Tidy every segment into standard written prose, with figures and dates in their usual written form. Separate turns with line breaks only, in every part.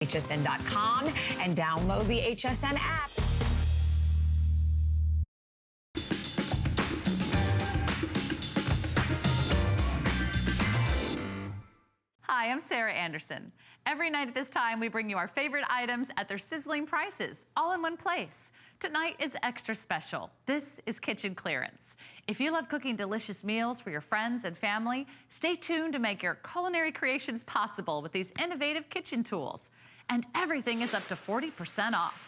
HSN.com and download the HSN app.
Hi, I'm Sarah Anderson. Every night at this time, we bring you our favorite items at their sizzling prices, all in one place. Tonight is extra special. This is kitchen clearance. If you love cooking delicious meals for your friends and family, stay tuned to make your culinary creations possible with these innovative kitchen tools. And everything is up to 40% off.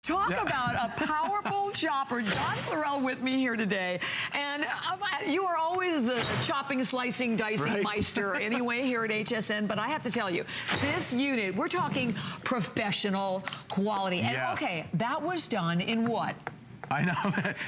Talk about a powerful chopper. John Florell with me here today. And you are always the chopping, slicing, dicing meister anyway here at HSN. But I have to tell you, this unit, we're talking professional quality. And okay, that was done in what?
I know.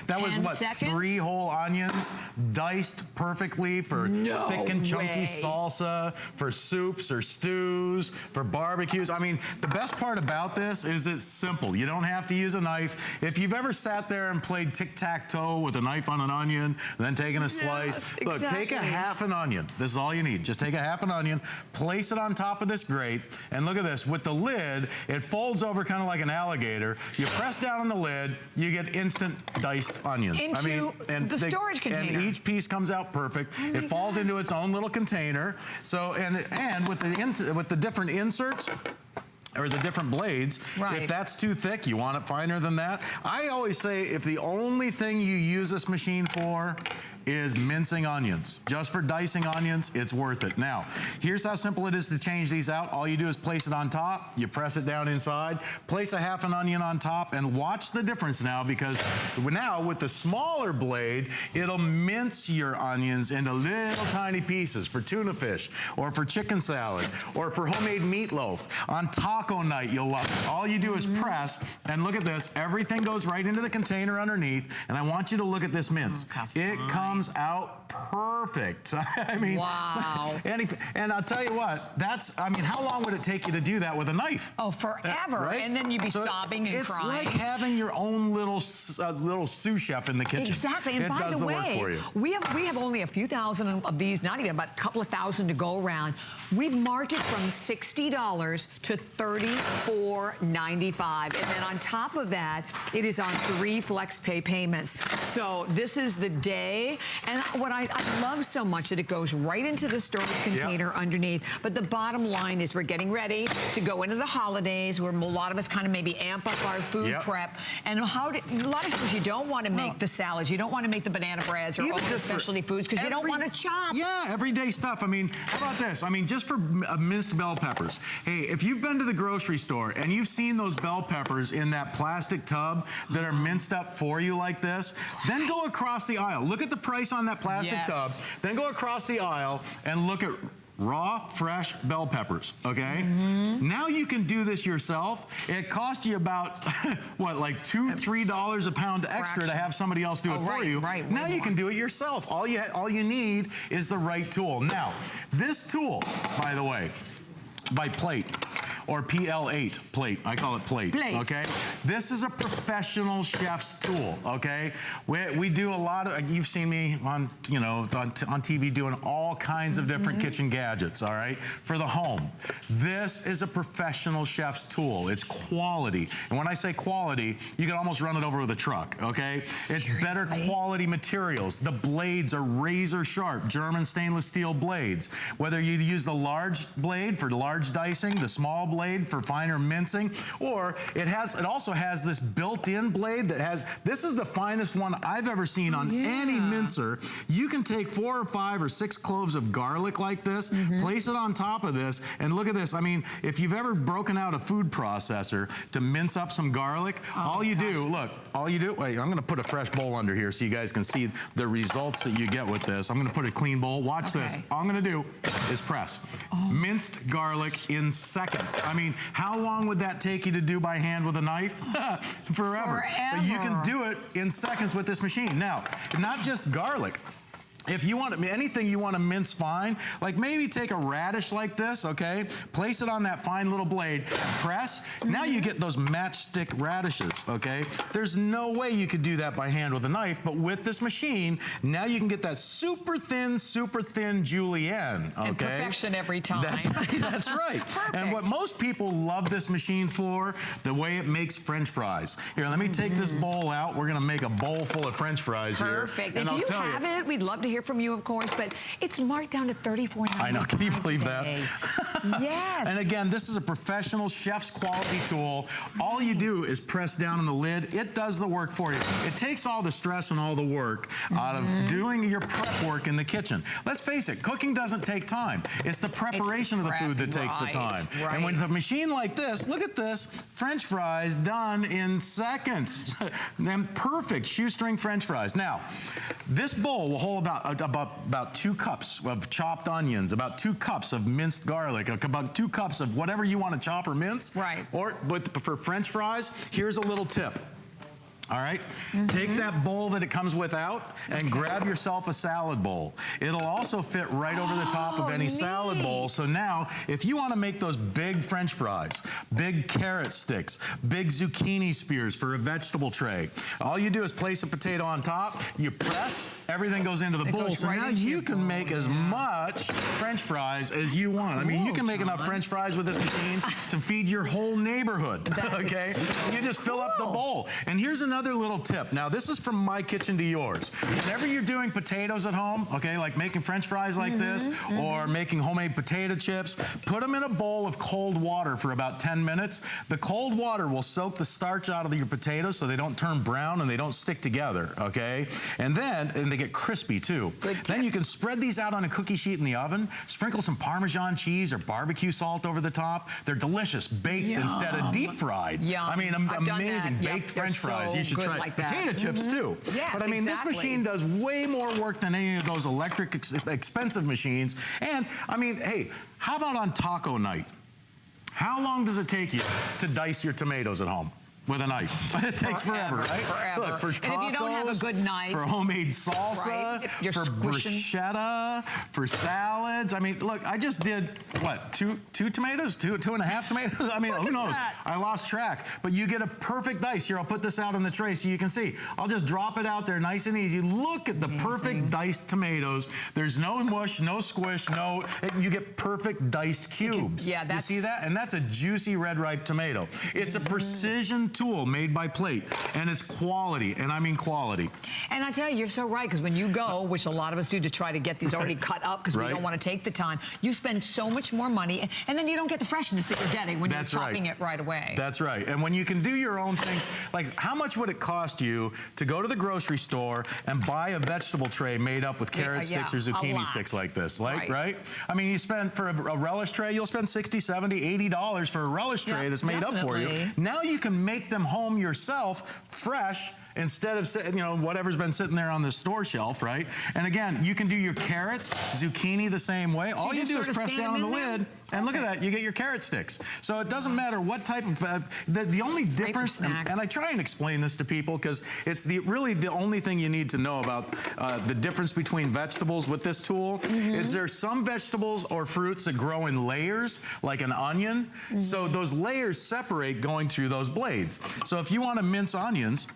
That was what,
seconds?
3 whole onions, diced perfectly for thick and chunky salsa, for soups or stews, for barbecues. I mean, the best part about this is it's simple. You don't have to use a knife. If you've ever sat there and played tic-tac-toe with a knife on an onion, then taking a slice. Look, take a half an onion. This is all you need. Just take a half an onion, place it on top of this grate, and look at this. With the lid, it folds over kind of like an alligator. You press down on the lid, you get instant diced onions.
Into the storage container.
And each piece comes out perfect. It falls into its own little container. So, and with the different inserts, or the different blades, if that's too thick, you want it finer than that. I always say if the only thing you use this machine for is mincing onions, just for dicing onions, it's worth it. Now, here's how simple it is to change these out. All you do is place it on top, you press it down inside, place a half an onion on top, and watch the difference now, because now with the smaller blade, it'll mince your onions into little tiny pieces for tuna fish, or for chicken salad, or for homemade meatloaf. On taco night, you'll love it. All you do is press, and look at this, everything goes right into the container underneath, and I want you to look at this mince. It comes out perfect. I mean,
wow.
And I'll tell you what, I mean, how long would it take you to do that with a knife?
Oh, forever. And then you'd be sobbing and crying.
It's like having your own little sous chef in the kitchen.
Exactly. And by the way, we have only a few thousand of these, not even, about a couple of thousand to go around. We've marked it from $60 to $34.95. And then on top of that, it is on 3 flex pay payments. So this is the day. And what I love so much that it goes right into the storage container underneath. But the bottom line is we're getting ready to go into the holidays where a lot of us kind of maybe amp up our food prep. And a lot of times you don't want to make the salads. You don't want to make the banana breads or all the specialty foods because you don't want to chop.
Yeah, everyday stuff. I mean, how about this? I mean, just for minced bell peppers. Hey, if you've been to the grocery store and you've seen those bell peppers in that plastic tub that are minced up for you like this, then go across the aisle. Look at the price on that plastic tub. Then go across the aisle and look at raw, fresh bell peppers, okay? Now you can do this yourself. It costs you about, what, like $2, $3 a pound extra to have somebody else do it for you. Now you can do it yourself. All you need is the right tool. Now, this tool, by the way, by Plate, or PL8 Plate. I call it Plate. Okay? This is a professional chef's tool, okay? We do a lot of, you've seen me on, you know, on TV doing all kinds of different kitchen gadgets, all right, for the home. This is a professional chef's tool. It's quality. And when I say quality, you can almost run it over with a truck, okay? It's better quality materials. The blades are razor sharp, German stainless steel blades. Whether you use the large blade for large dicing, the small blade for finer mincing, or it also has this built-in blade that has, this is the finest one I've ever seen on any mincer. You can take 4 or 5 or 6 cloves of garlic like this, place it on top of this, and look at this. I mean, if you've ever broken out a food processor to mince up some garlic, all you do, wait, I'm gonna put a fresh bowl under here so you guys can see the results that you get with this. I'm gonna put a clean bowl. Watch this. All I'm gonna do is press. Minced garlic in seconds. I mean, how long would that take you to do by hand with a knife? Forever. But you can do it in seconds with this machine. Now, not just garlic. if you want anything you want to mince fine, like maybe take a radish like this, okay? Place it on that fine little blade, press. Now you get those matchstick radishes, okay? There's no way you could do that by hand with a knife, but with this machine, now you can get that super thin julienne, okay?
And perfection every time.
That's right. And what most people love this machine for, the way it makes French fries. Here, let me take this bowl out. We're gonna make a bowl full of French fries here.
Perfect. If you have it, we'd love to hear from you, of course, but it's marked down to $34.99.
I know, can you believe that?
Yes.
And again, this is a professional chef's quality tool. All you do is press down on the lid. It does the work for you. It takes all the stress and all the work out of doing your prep work in the kitchen. Let's face it, cooking doesn't take time. It's the preparation of the food that takes the time. And with a machine like this, look at this, French fries done in seconds. Them perfect shoestring French fries. Now, this bowl will hold about 2 cups of chopped onions, about 2 cups of minced garlic, about 2 cups of whatever you want to chop or mince.
Right.
Or for French fries, here's a little tip. All right, take that bowl that it comes without and grab yourself a salad bowl. It'll also fit right over the top of any salad bowl. So now, if you want to make those big French fries, big carrot sticks, big zucchini spears for a vegetable tray, all you do is place a potato on top, you press, everything goes into the bowl. So now you can make as much French fries as you want. I mean, you can make enough French fries with this machine to feed your whole neighborhood, okay? You just fill up the bowl. And here's another little tip. Now, this is from my kitchen to yours. Whenever you're doing potatoes at home, okay, like making French fries like this, or making homemade potato chips, put them in a bowl of cold water for about 10 minutes. The cold water will soak the starch out of your potatoes so they don't turn brown and they don't stick together, okay? And they get crispy too. Then you can spread these out on a cookie sheet in the oven, sprinkle some Parmesan cheese or barbecue salt over the top. They're delicious, baked instead of deep fried. I mean, amazing baked French fries. You should try potato chips too.
Yes,
but I mean, this machine does way more work than any of those electric expensive machines. And I mean, hey, how about on taco night? How long does it take you to dice your tomatoes at home? With a knife. It takes forever, right?
Forever.
Look, for tacos,
and if you don't have a good knife,
for homemade salsa, for bruschetta, for salads. I mean, look, I just did, what, two tomatoes? Two and a half tomatoes? I mean, who knows? I lost track. But you get a perfect dice. Here, I'll put this out on the tray so you can see. I'll just drop it out there nice and easy. Look at the perfect diced tomatoes. There's no mush, no squish, you get perfect diced cubes. You see that? And that's a juicy red ripe tomato. It's a precision tool made by Plate, and it's quality, and I mean quality.
And I tell you, you're so right, because when you go, which a lot of us do to try to get these already cut up because we don't want to take the time, you spend so much more money, and then you don't get the freshness that you're getting when you're chopping it right away.
That's right. And when you can do your own things, like how much would it cost you to go to the grocery store and buy a vegetable tray made up with carrot sticks or zucchini sticks like this, right? I mean, you spend, for a relish tray, you'll spend $60, $70, $80 for a relish tray that's made up for you. Now you can make them home yourself, fresh, instead of, whatever's been sitting there on the store shelf, right? And again, you can do your carrots, zucchini the same way. All you do is press down on the lid, and look at that, you get your carrot sticks. So it doesn't matter what type of, the only difference, and I try and explain this to people because it's really the only thing you need to know about the difference between vegetables with this tool, is there's some vegetables or fruits that grow in layers, like an onion. So those layers separate going through those blades. So if you want to mince onions,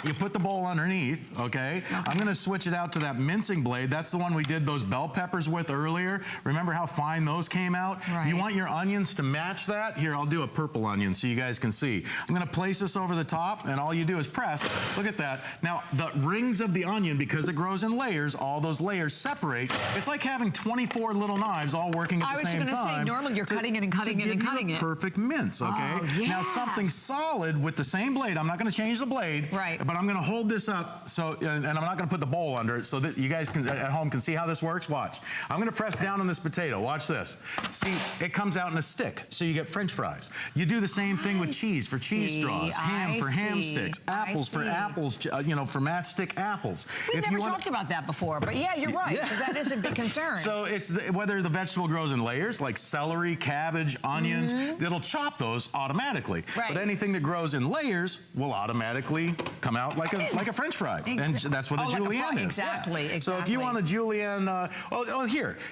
you put the bowl underneath, okay? I'm gonna switch it out to that mincing blade. That's the one we did those bell peppers with earlier. Remember how fine those came out? You want your onions to match that? Here, I'll do a purple onion so you guys can see. I'm gonna place this over the top, and all you do is press. Look at that. Now, the rings of the onion, because it grows in layers, all those layers separate. It's like having 24 little knives all working at the same time.
I was gonna say, normally you're cutting it and cutting it and cutting it.
Perfect mince, okay? Now, something solid with the same blade, I'm not gonna change the blade, but I'm gonna hold this up, so, and I'm not gonna put the bowl under it so that you guys can, at home, can see how this works. Watch. I'm gonna press down on this potato. Watch this. See, it comes out in a stick, so you get French fries. You do the same thing with cheese for cheese straws, ham for ham sticks, apples for apples, for matchstick apples.
We've never talked about that before, but yeah, you're right. That is a big concern.
So it's whether the vegetable grows in layers, like celery, cabbage, onions, it'll chop those automatically. But anything that grows in layers will automatically come out out like a French fry, and that's what a julienne is.
Exactly,
Yeah.
exactly.
So if you want a julienne,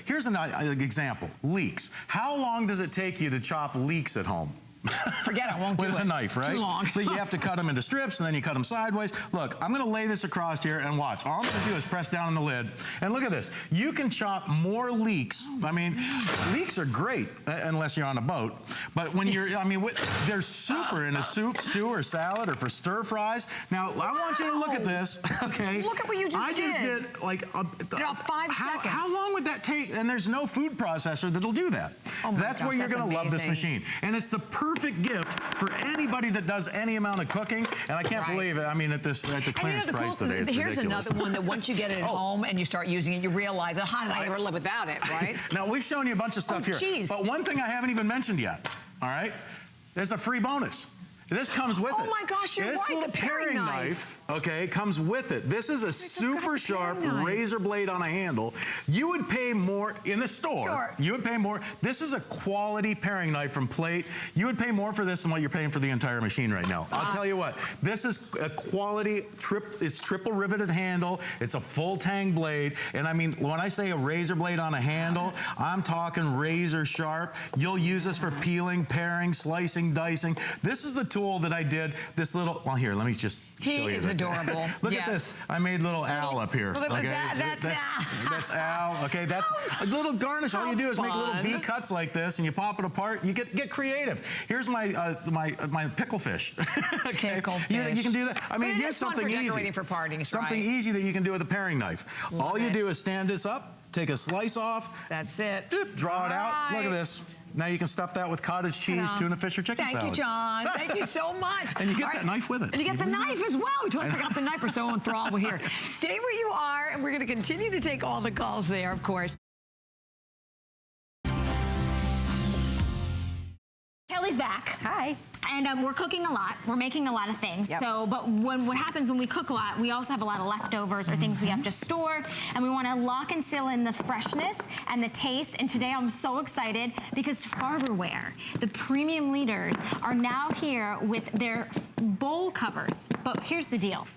here's an example. Leeks. How long does it take you to chop leeks at home?
Forget it, I won't do it.
With a knife, right?
Too long.
You have to cut them into strips, and then you cut them sideways. Look, I'm gonna lay this across here and watch. All I'm gonna do is press down on the lid, and look at this. You can chop more leeks. I mean, leeks are great, unless you're on a boat. But when you're, they're super in a soup, stew, or salad, or for stir fries. Now, I want you to look at this, okay?
Look at what you just
I just did like
about 5 seconds.
How long would that take? And there's no food processor that'll do that.
Oh my
That's
gosh,
where you're
that's
gonna love this
amazing.
machine. And it's the perfect gift for anybody that does any amount of cooking. And I can't believe it. I mean, at the clearance price today, it's
here's
ridiculous.
another one that once you get it at home and you start using it, you realize, how did I ever live without it, right?
Now, we've shown you a bunch of stuff here.
Geez.
But one thing I haven't even mentioned yet, all right? There's a free bonus. This comes with it.
Oh my gosh, you're
this
right,
little
the paring knife.
Okay, comes with it. This is a super sharp razor blade on a handle. You would pay more in the store.
Sure.
You would pay more. This is a quality paring knife from Plate. You would pay more for this than what you're paying for the entire machine right now. I'll tell you what. This is a quality it's triple riveted handle. It's a full tang blade. And I mean, when I say a razor blade on a handle, I'm talking razor sharp. You'll use this for peeling, paring, slicing, dicing. This is the tool that I did this little, well, here, let me just show you.
He is adorable.
Look at this. I made little Al up here.
Look at
Okay? That's Al. Okay, that's a little garnish. All you do is make little V cuts like this, and you pop it apart. You get creative. Here's my pickle fish. Okay,
pickle
you
fish.
can do that. I mean,
It
here's
is fun
something
for
easy.
decorating for parties,
something
right?
easy that you can do with a paring knife. All you do is stand this up, take a slice off.
That's it.
Draw it out. Look at
Right.
this. Now you can stuff that with cottage cheese, tuna fish, or chicken salad.
Thank you, John. Thank you so much.
And you get that knife with it.
And you get the knife as well. We totally forgot the knife. We're so enthralled here. Stay where you are, and we're going to continue to take all the calls there, of course.
Kelly's back.
Hi.
And we're cooking a lot. We're making a lot of things.
Yep.
So, but what happens when we cook a lot, we also have a lot of leftovers or things we have to store, and we want to lock and seal in the freshness and the taste. And today I'm so excited because Farberware, the premium leaders, are now here with their bowl covers. But here's the deal.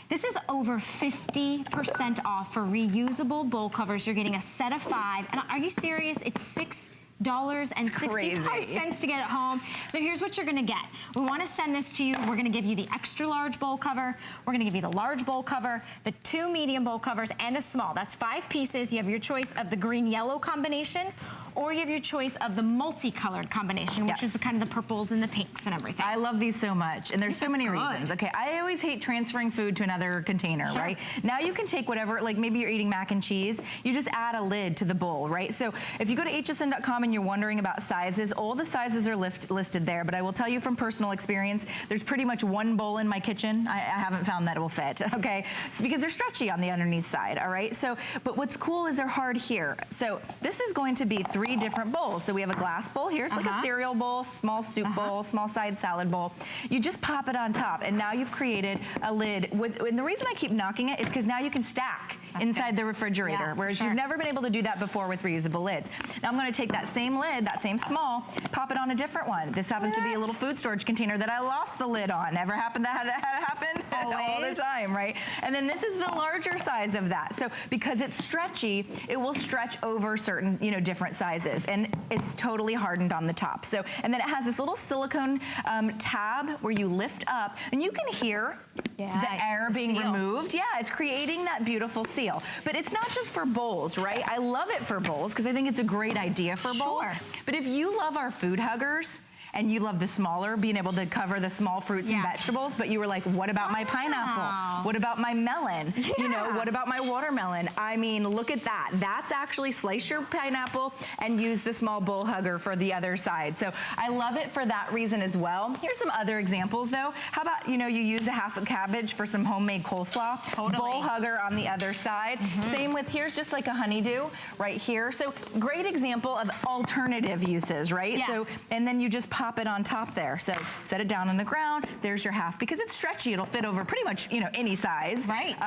This is over 50% off for reusable bowl covers. You're getting a set of 5. And are you serious? It's $6.65 to get it home. So here's what you're gonna get. We wanna send this to you. We're gonna give you the extra large bowl cover. We're gonna give you the large bowl cover, the 2 medium bowl covers, and a small. That's 5 pieces. You have your choice of the green-yellow combination, or you have your choice of the multicolored combination, which is the kind of the purples and the pinks and everything.
I love these so much, and there's so many reasons. Okay, I always hate transferring food to another container, right? Now you can take whatever, like maybe you're eating mac and cheese, you just add a lid to the bowl, right? So if you go to hsn.com and you're wondering about sizes, all the sizes are listed there, but I will tell you from personal experience, there's pretty much one bowl in my kitchen. I haven't found that it will fit, okay? It's because they're stretchy on the underneath side, all right? So, but what's cool is they're hard here. So this is going to be 3 different bowls. So we have a glass bowl. Here's like a cereal bowl, small soup bowl, small side salad bowl. You just pop it on top, and now you've created a lid. And the reason I keep knocking it is because now you can stack inside the refrigerator, whereas you've never been able to do that before with reusable lids. Now I'm going to take that same lid, that same small, pop it on a different one. This happens to be a little food storage container that I lost the lid on. Ever happened that had happen? All the time, right? And then this is the larger size of that. So because it's stretchy, it will stretch over certain, different sizes, and it's totally hardened on the top. So, and then it has this little silicone tab where you lift up, and you can hear the air being removed. Yeah, it's creating that beautiful seal. But it's not just for bowls, right? I love it for bowls because I think it's a great idea for bowls. But if you love our food huggers, and you love the smaller, being able to cover the small fruits and vegetables, but you were like, what about my pineapple? What about my melon? What about my watermelon? I mean, look at that. That's actually slice your pineapple and use the small bowl hugger for the other side. So I love it for that reason as well. Here's some other examples though. How about, you use a half a cabbage for some homemade coleslaw. Bowl hugger on the other side. Same with, here's just like a honeydew right here. So great example of alternative uses, right? So, and then you just pop
pop it on top there. So set it down on the ground. There's your half. Because it's stretchy, it'll fit over pretty much, you know, any size.
Right.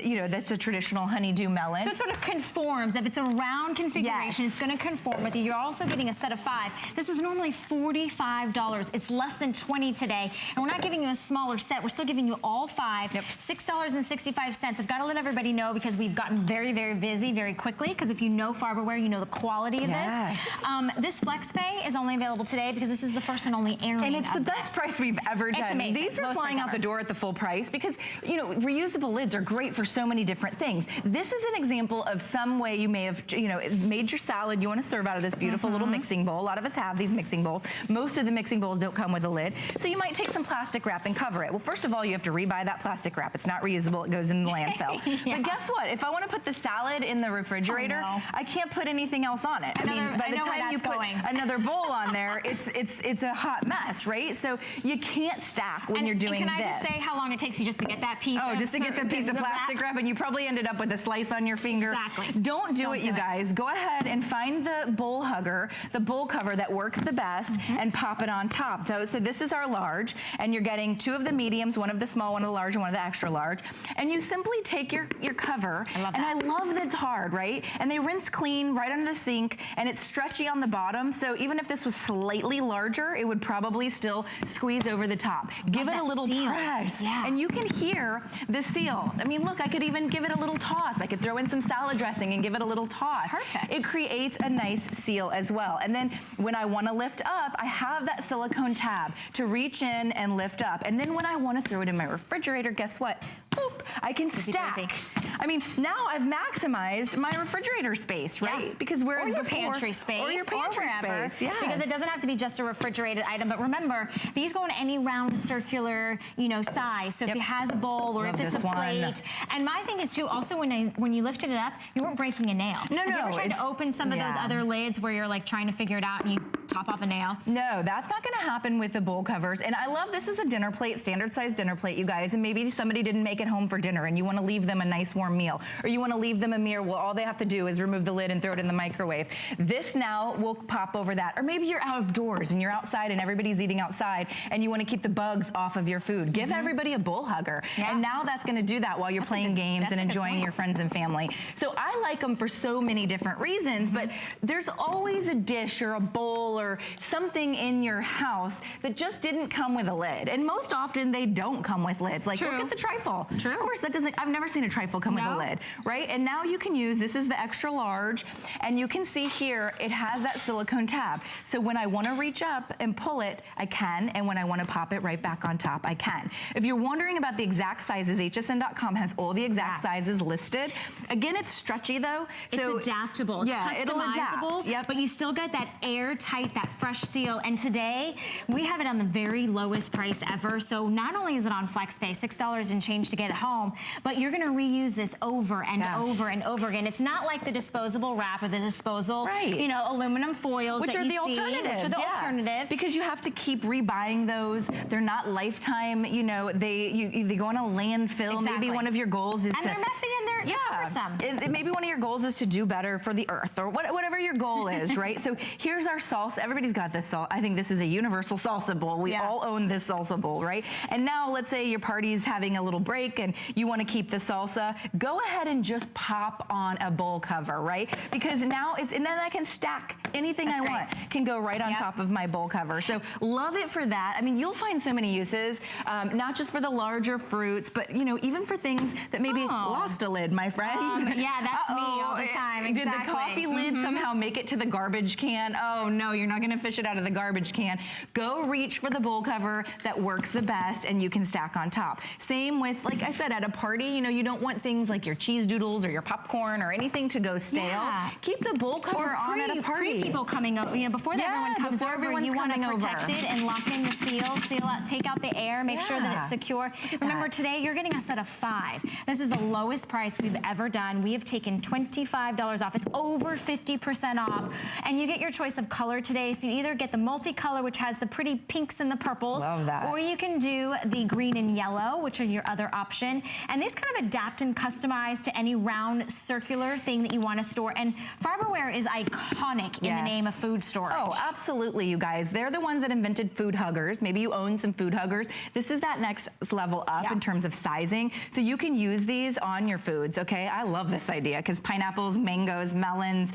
You know, that's a traditional honeydew melon.
So it sort of conforms. If it's a round configuration,
Yes.
it's going to conform with you. You're also getting a set of 5. This is normally $45. It's less than $20 today. And we're not giving you a smaller set. We're still giving you all 5.
Yep.
$6.65. I've got to let everybody know because we've gotten very, very busy very quickly. Because if you know Farberware, you know the quality of
Yes.
this. This Flex Pay is only available today because this is the first and only airing.
And it's the
of
best
this.
price we've ever done.
It's amazing.
These were
Most
flying
price
out the
ever.
door at the full price because, you know, reusable lids are great for so many different things. This is an example of some way you may have, you know, made your salad. You want to serve out of this beautiful little mixing bowl. A lot of us have these mixing bowls. Most of the mixing bowls don't come with a lid. So you might take some plastic wrap and cover it. Well, first of all, you have to rebuy that plastic wrap. It's not reusable. It goes in the landfill.
Yeah.
But guess what? If I want to put the salad in the refrigerator,
Oh, no.
I can't put anything else on it. I mean, by the time you put another bowl on there, it's a hot mess, right? So you can't stack when you're doing
and
this.
can I just say how long it takes you just to get that piece?
Oh, just to get the piece of plastic wrap, and you probably ended up with a slice on your finger.
Exactly.
Don't do it, you guys. Go ahead and find the bowl hugger, the bowl cover that works the best, and pop it on top. So this is our large, and you're getting 2 of the mediums, 1 of the small, 1 of the large, and 1 of the extra large. And you simply take your cover, and I love that it's hard, right? And they rinse clean right under the sink, and it's stretchy on the bottom. So even if this was slightly larger, it would probably still squeeze over the top. Give it a little press, and you can hear the seal. I mean, look, I could even give it a little toss. I could throw in some salad dressing and give it a little toss.
Perfect.
It creates a nice seal as well. And then when I want to lift up, I have that silicone tab to reach in and lift up. And then when I want to throw it in my refrigerator, guess what? Boop, I can stack. I mean, now I've maximized my refrigerator space, right?
Yeah.
Because whereas
or your
before,
pantry space,
or your pantry
wherever,
space, yes.
because it doesn't have to be just a refrigerated item. But remember, these go in any round, circular, you know, size. So if it has a bowl or if it's a plate, and my thing is too, also when you lifted it up, you weren't breaking a nail.
No,
have you ever tried to open some of those other lids where you're like trying to figure it out and you top off a nail?
No, that's not going to happen with the bowl covers. And I love this is a dinner plate, standard size dinner plate, you guys. And maybe somebody didn't make it home for dinner, and you want to leave them a nice warm meal, or you want to leave them a meal. Well, all they have to do is remove the lid and throw it in the microwave. This now will pop over that. Or maybe you're out of doors and you're outside and everybody's eating outside, and you want to keep the bugs off of your food. Give everybody a bowl hugger. And now that's going to do that while you're playing games and enjoying your friends and family. So I like them for so many different reasons, but there's always a dish or a bowl or something in your house that just didn't come with a lid. And most often they don't come with lids. Like look at the trifle. Of course, that doesn't, I've never seen a trifle come with a lid, right? And now you can use, this is the extra large, and you can see here, it has that silicone tab. So when I want to reach up and pull it, I can, and when I want to pop it right back on top, I can. If you're wondering about the exact sizes, hsn.com has all the exact sizes listed. Again, it's stretchy though. So
it's adaptable, it's customizable,
it'll adapt.
but you still get that airtight, that fresh seal. And today, we have it on the very lowest price ever. So not only is it on FlexPay, $6 and change to get it home, but you're gonna reuse this over and over and over again. It's not like the disposable wrap or the disposal, you know, aluminum foils
which
that
are
you
the
see,
alternatives.
which are the alternative.
Because you have to keep rebuying those. They're not lifetime, you know, they go in a landfill. Maybe one of your goals is
and they're messy and they're cumbersome.
Maybe one of your goals is to do better for the earth or whatever your goal is, right? So here's our salsa. Everybody's got this salsa. I think this is a universal salsa bowl. We all own this salsa bowl, right? And now let's say your party's having a little break and you want to keep the salsa. Go ahead and just pop on a bowl cover, right? Because now and then I can stack anything I want. Can go right on top of my bowl cover. So love it for that. I mean, you'll find so many uses, not just for the larger fruits, but you know, even for things that maybe lost a lid, my friends.
Yeah, that's me all the time.
Did the coffee lid somehow make it to the garbage can? Oh no, you're not going to fish it out of the garbage can. Go reach for the bowl cover that works the best, and you can stack on top. Same with, like I said, at a party, you know, you don't want things like your cheese doodles or your popcorn or anything to go stale. Keep the bowl cover on at a party.
People coming over, you know, before everyone comes over, you want to protect it and lock in the seal out, take out the air, make sure that it's secure. Remember, today you're getting a set of 5. This is the lowest price we've ever done. We have taken $25 off. It's over 50% off. And you get your choice of color today. So you either get the multicolor, which has the pretty pinks and the purples.
Love that.
Or you can do the green and yellow, which are your other option. And these kind of adapt and customize to any round circular thing that you want to store. And Farberware is iconic in the name of food storage.
Oh, absolutely, you guys. They're the ones that invented food huggers. Maybe you own some food huggers. This is that next level up in terms of sizing. So you can use these on your foods, okay? I love this idea because pineapples, mangoes, melons,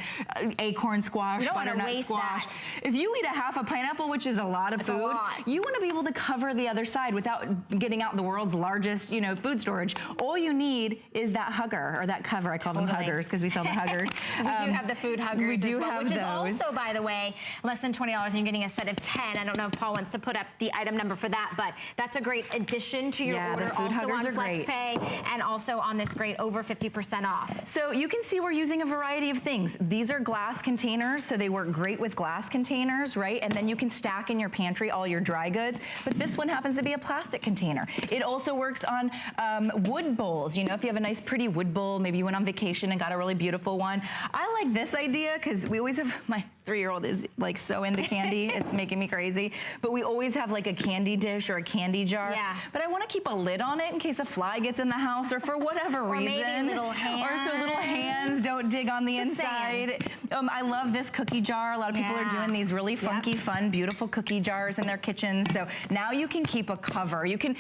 acorn squash, butternut squash. If you eat a half a pineapple, which is a lot of food, you want to be able to cover the other side without getting out the world's largest, food storage. All you need is that hugger or that cover. I call them huggers because we sell the huggers.
We do have the food huggers
we do
as well,
have
which is
those.
also, by the way, less than $20 and you're getting a set of 10. I don't know if Paul wants to put up the item number for that, but that's a great addition to your order.
The food
also
huggers
on
are great.
FlexPay and also on this great over 50% off.
So you can see we're using a variety of things. These are glass containers, so they work great with glass containers, right? And then you can stack in your pantry all your dry goods. But this one happens to be a plastic container. It also works on wood bowls. If you have a nice pretty wood bowl, maybe you went on vacation and got a really beautiful one. I like this idea because we always have, my 3-year-old is like so into candy, it's making me crazy. But we always have like a candy dish or a candy jar.
Yeah.
But I want to keep a lid on it in case a fly gets in the house or for whatever reason.
Maybe little hands.
Or so little hands don't dig on the inside. I love this cookie jar. A lot of people are doing these really funky, fun, beautiful cookie jars in their kitchens. So now you can keep a cover. You can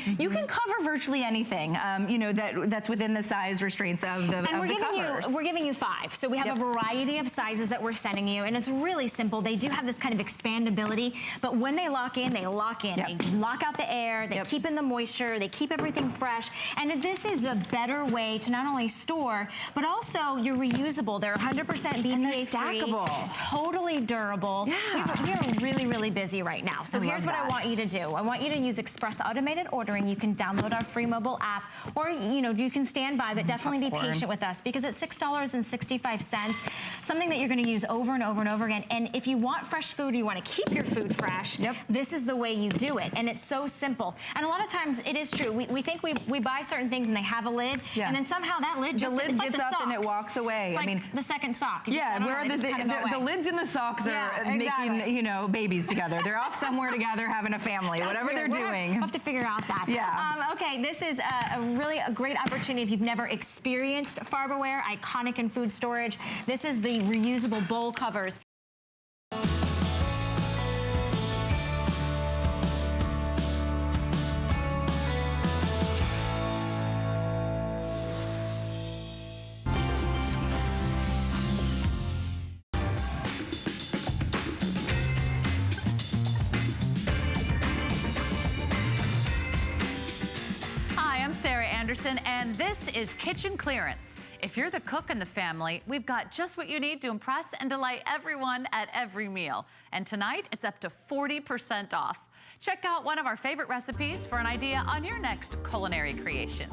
cover virtually anything. That's within the size restraints of the
And
covers.
we're giving you 5. So we have a variety of sizes that we're sending you, and it's really simple. They do have this kind of expandability, but when they lock in, they lock in. They lock out the air, they keep in the moisture, they keep everything fresh. And this is a better way to not only store, but also you're reusable. They're 100% BPA free,
stackable.
totally durable.
Yeah.
We are really, really busy right now. So here's what I want you to do. I want you to use Express Automated Ordering. You can download our free mobile app, or you can stand by, but definitely be patient with us because it's $6.65, something that you're going to use over and over and over again. And if you want fresh food, you want to keep your food fresh, this is the way you do it. And it's so simple. And a lot of times it is true. We think we buy certain things and they have a lid, and then somehow that lid just
gets
like
up and it walks away.
It's like the second sock.
Where the lids and the socks are making, babies together. They're off somewhere together having a family, whatever they're doing.
We'll have to figure out that. Okay, this is a great opportunity if you've never experienced Farberware, iconic in food storage. This is the reusable bowl covers.
Anderson, and this is Kitchen Clearance. If you're the cook in the family, we've got just what you need to impress and delight everyone at every meal. And tonight, it's up to 40% off. Check out one of our favorite recipes for an idea on your next culinary creation.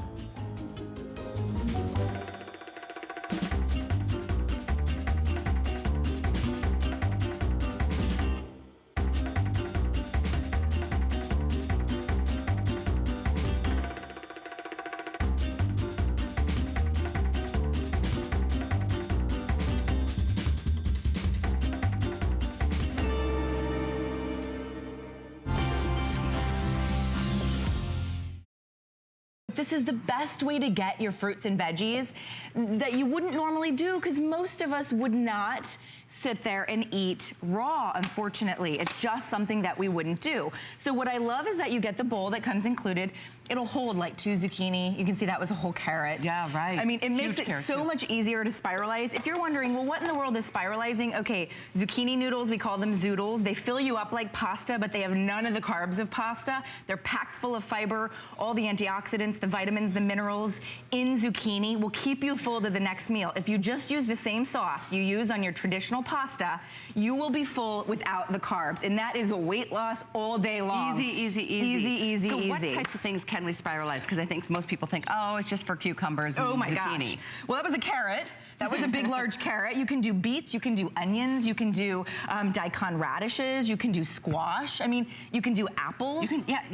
This is the best way to get your fruits and veggies that you wouldn't normally do because most of us would not sit there and eat raw, unfortunately. It's just something that we wouldn't do. So what I love is that you get the bowl that comes included. It'll hold like 2 zucchini. You can see that was a whole carrot.
Yeah, right.
I mean, it makes it so much easier to spiralize. If you're wondering, well, what in the world is spiralizing? Okay, zucchini noodles, we call them zoodles. They fill you up like pasta, but they have none of the carbs of pasta. They're packed full of fiber, all the antioxidants, the vitamins, the minerals in zucchini will keep you full to the next meal. If you just use the same sauce you use on your traditional pasta, you will be full without the carbs. And that is a weight loss all day long.
Easy, easy, easy.
Easy, easy,
so
easy.
what types of things can we spiralize? Because I think most people think, oh, it's just for cucumbers and
oh my
zucchini.
Gosh. Well, that was a carrot. That was a big, large carrot. You can do beets, you can do onions, you can do daikon radishes, you can do squash. I mean, you can do apples.
You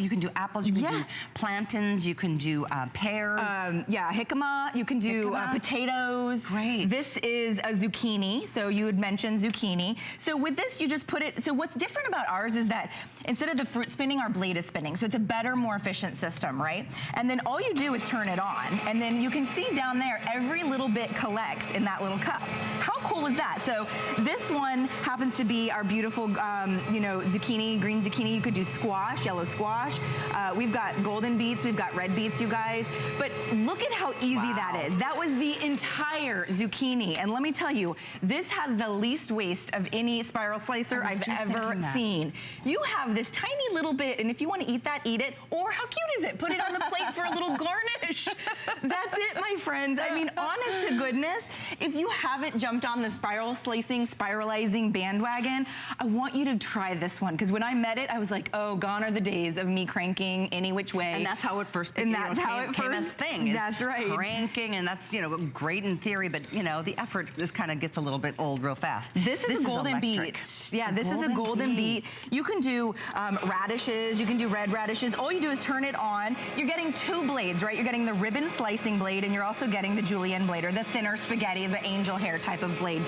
can do apples, you can do plantains, you can do pears.
Jicama, you can do potatoes.
Great.
This is a zucchini, so you had mentioned mentioned zucchini. So with this, you just put it, so what's different about ours is that instead of the fruit spinning, our blade is spinning. So it's a better, more efficient system, right? And then all you do is turn it on. And then you can see down there, every little bit collects in that little cup. How cool is that? So this one happens to be our beautiful, you know, zucchini, green zucchini. You could do squash, yellow squash. We've got golden beets, we've got red beets, you guys. But look at how easy that is. That was the entire zucchini. And let me tell you, this has the least waste of any spiral slicer I've ever seen. You have this tiny little bit, and if you want to eat that, eat it. Or how cute is it? Put it on the plate for a little garnish. That's it, my friends. I mean, honest to goodness, if you haven't jumped on the spiral slicing, spiralizing bandwagon, I want you to try this one. Because when I met it, I was like, oh, gone are the days of me cranking any which way.
And that's how it first became,
and that's how it
came as
first
thing.
That's right.
Cranking, and that's, you know, great in theory, but, you know, the effort just kind of gets a little bit old real fast.
This is a golden
electric.
beet. Yeah, this is a golden beet. You can do radishes, you can do red radishes. All you do is turn it on. You're getting two blades, right? You're getting the ribbon slicing blade, and you're also getting the julienne blade, or the thinner spaghetti, the angel hair type of blade.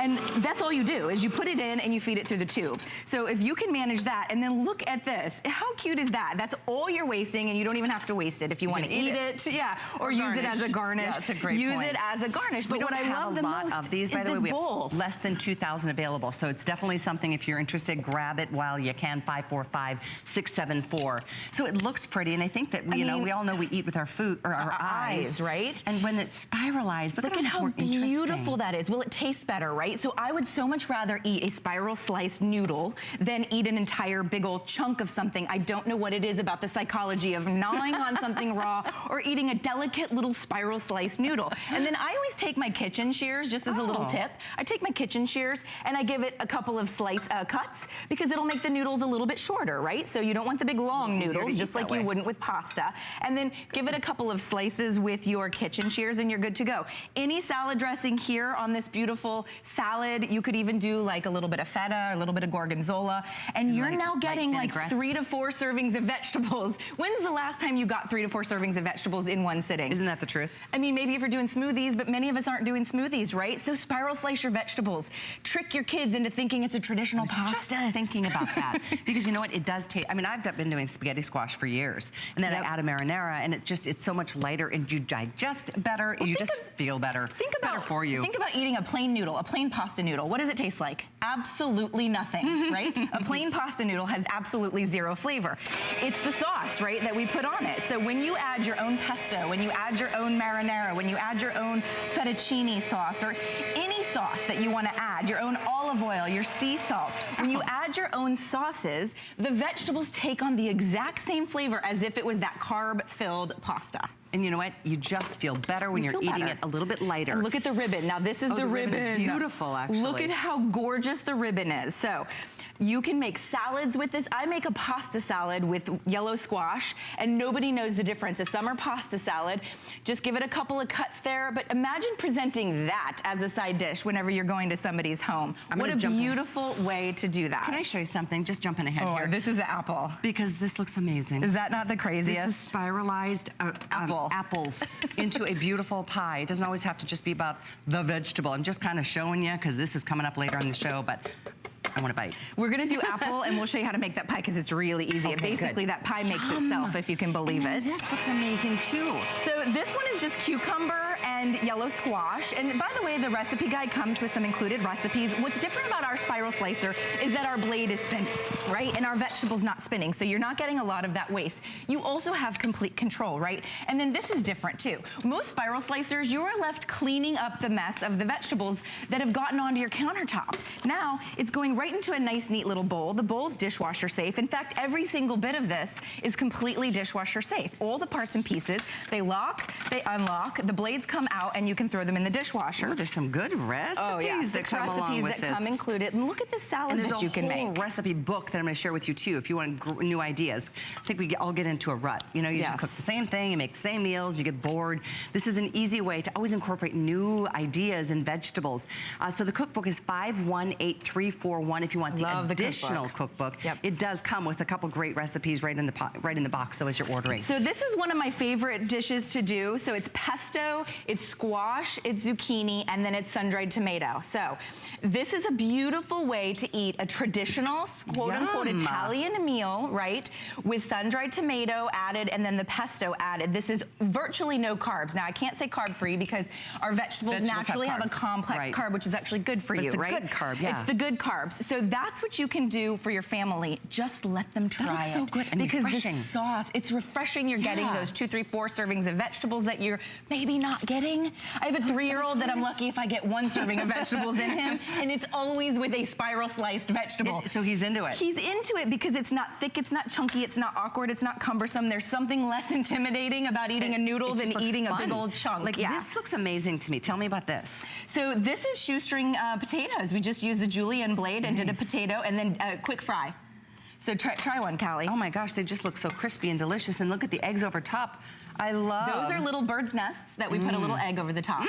And that's all you do, is you put it in and you feed it through the tube. So if you can manage that, and then look at this. How cute is that? That's all you're wasting, and you don't even have to waste it if you want to eat it. Yeah, or use it as a garnish.
Yeah, that's a great
use
point.
it as a garnish. But what I love the most
of these, by
is
the way,
this
we
bowl.
have less than 2,000 available. So it's definitely something, if you're interested, grab it while you can. 545-674. So it looks pretty, and I think that we, we all know we eat with our food or our eyes,
right?
And when it's spiralized, look at how
beautiful that is. Well, it tastes better, right? So I would so much rather eat a spiral sliced noodle than eat an entire big old chunk of something. I don't know what it is about the psychology of gnawing on something raw or eating a delicate little spiral sliced noodle. And then I always take my kitchen shears, just as a little tip. I take my kitchen shears and I give it a couple of cuts, because it'll make the noodles a little bit shorter, right? So you don't want the big long noodles, just like you wouldn't with pasta. And then give it a couple of slices with your kitchen shears and you're good to go. Any salad dressing here on this beautiful salad, you could even do like a little bit of feta, a little bit of gorgonzola, and you're now getting like 3 to 4 servings of vegetables. When's the last time you got 3 to 4 servings of vegetables in one sitting?
Isn't that the truth?
I mean, maybe if you're doing smoothies, but many of us aren't doing smoothies, right? So spiral slice your vegetables. Trick your kids into thinking it's a traditional pasta.
Just thinking about that, because you know what, it does taste. I mean, I've been doing spaghetti squash for years, and then I add a marinara, and it's so much lighter, and you digest better. You just feel better. It's better for you.
Think about eating a plain noodle, a plain pasta noodle. What does it taste like? Absolutely nothing, right? A plain pasta noodle has absolutely zero flavor. It's the sauce, right, that we put on it. So when you add your own pesto, when you add your own marinara, when you add your own fettuccine sauce, or any sauce that you want to add, your own olive oil, your sea salt, when you add your own sauces, the vegetables take on the exact same flavor as if it was that carb-filled pasta.
And you know what? You just feel better when you're eating it a little bit lighter.
And look at the ribbon. Now this is the ribbon.
Is beautiful, actually.
Look at how gorgeous the ribbon is. So you can make salads with this. I make a pasta salad with yellow squash, and nobody knows the difference. A summer pasta salad, just give it a couple of cuts there, but imagine presenting that as a side dish whenever you're going to somebody's home. What a beautiful way to do that.
Can I show you something? Just jumping ahead here.
This is the apple.
Because this looks amazing.
Is that not the craziest?
This is spiralized apples into a beautiful pie. It doesn't always have to just be about the vegetable. I'm just kind of showing you, because this is coming up later on the show, but I want to bite.
We're going to do apple, and we'll show you how to make that pie, because it's really easy.
Okay,
and basically, that pie makes itself, if you can believe it.
This looks amazing, too.
So this one is just cucumber and yellow squash. And by the way, the recipe guide comes with some included recipes. What's different about our spiral slicer is that our blade is spinning, right? And our vegetable's not spinning, so you're not getting a lot of that waste. You also have complete control, right? And then this is different, too. Most spiral slicers, you are left cleaning up the mess of the vegetables that have gotten onto your countertop. Now, it's going right into a nice, neat little bowl. The bowl's dishwasher safe. In fact, every single bit of this is completely dishwasher safe. All the parts and pieces, they lock, they unlock, the blades come out, and you can throw them in the dishwasher.
Oh, there's some good recipes that come along with this.
Come included. And look at the salad that you can make.
There's a whole recipe book that I'm going to share with you, too, if you want new ideas. I think we all get into a rut. You know, you just cook the same thing, you make the same meals, you get bored. This is an easy way to always incorporate new ideas and vegetables. So the cookbook is 518341 if you want the additional cookbook. It does come with a couple great recipes right in the box, though, as you're ordering.
So this is one of my favorite dishes to do. So it's pesto it's squash, it's zucchini, and then it's sun-dried tomato. So this is a beautiful way to eat a traditional, quote-unquote, Italian meal, right? With sun-dried tomato added and then the pesto added. This is virtually no carbs. Now, I can't say carb-free because our vegetables naturally have a complex carb, which is actually good for you, right?
It's a good carb, yeah.
It's the good carbs. So that's what you can do for your family. Just let them try it.
That looks so good and
because
refreshing.
the sauce, it's refreshing. You're getting those 2, 3, 4 servings of vegetables that you're maybe not getting. I have a 3-year-old that I'm lucky if I get 1 serving of vegetables in him, and it's always with a spiral sliced vegetable.
So he's into it.
He's into it because it's not thick, it's not chunky, it's not awkward, it's not cumbersome. There's something less intimidating about eating a noodle than eating a big old chunk.
Like, this looks amazing to me. Tell me about this.
So this is shoestring potatoes. We just used a julienne blade and did a potato and then a quick fry. So try one, Callie.
Oh my gosh, they just look so crispy and delicious. And look at the eggs over top. I love.
Those are little bird's nests that we put a little egg over the top.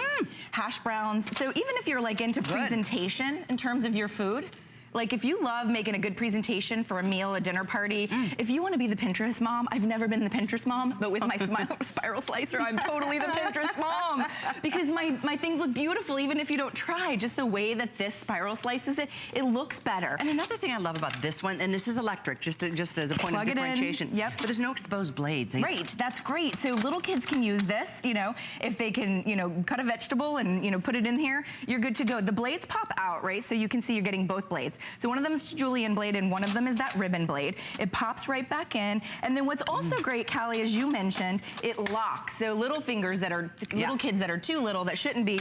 Hash browns. So even if you're like into presentation in terms of your food, like if you love making a good presentation for a meal, a dinner party, if you want to be the Pinterest mom, I've never been the Pinterest mom, but with my spiral slicer, I'm totally the Pinterest mom because my things look beautiful even if you don't try. Just the way that this spiral slices it, it looks better.
And another thing I love about this one, and this is electric, just as a point of differentiation.
Yep.
But there's no exposed blades.
Right, that's great. So little kids can use this, you know, if they can, you know, cut a vegetable and, you know, put it in here, you're good to go. The blades pop out, right? So you can see you're getting both blades. So one of them is julienne blade and one of them is that ribbon blade. It pops right back in. And then what's also great, Callie, as you mentioned, it locks. So little fingers that are, little kids that are too little, that shouldn't be,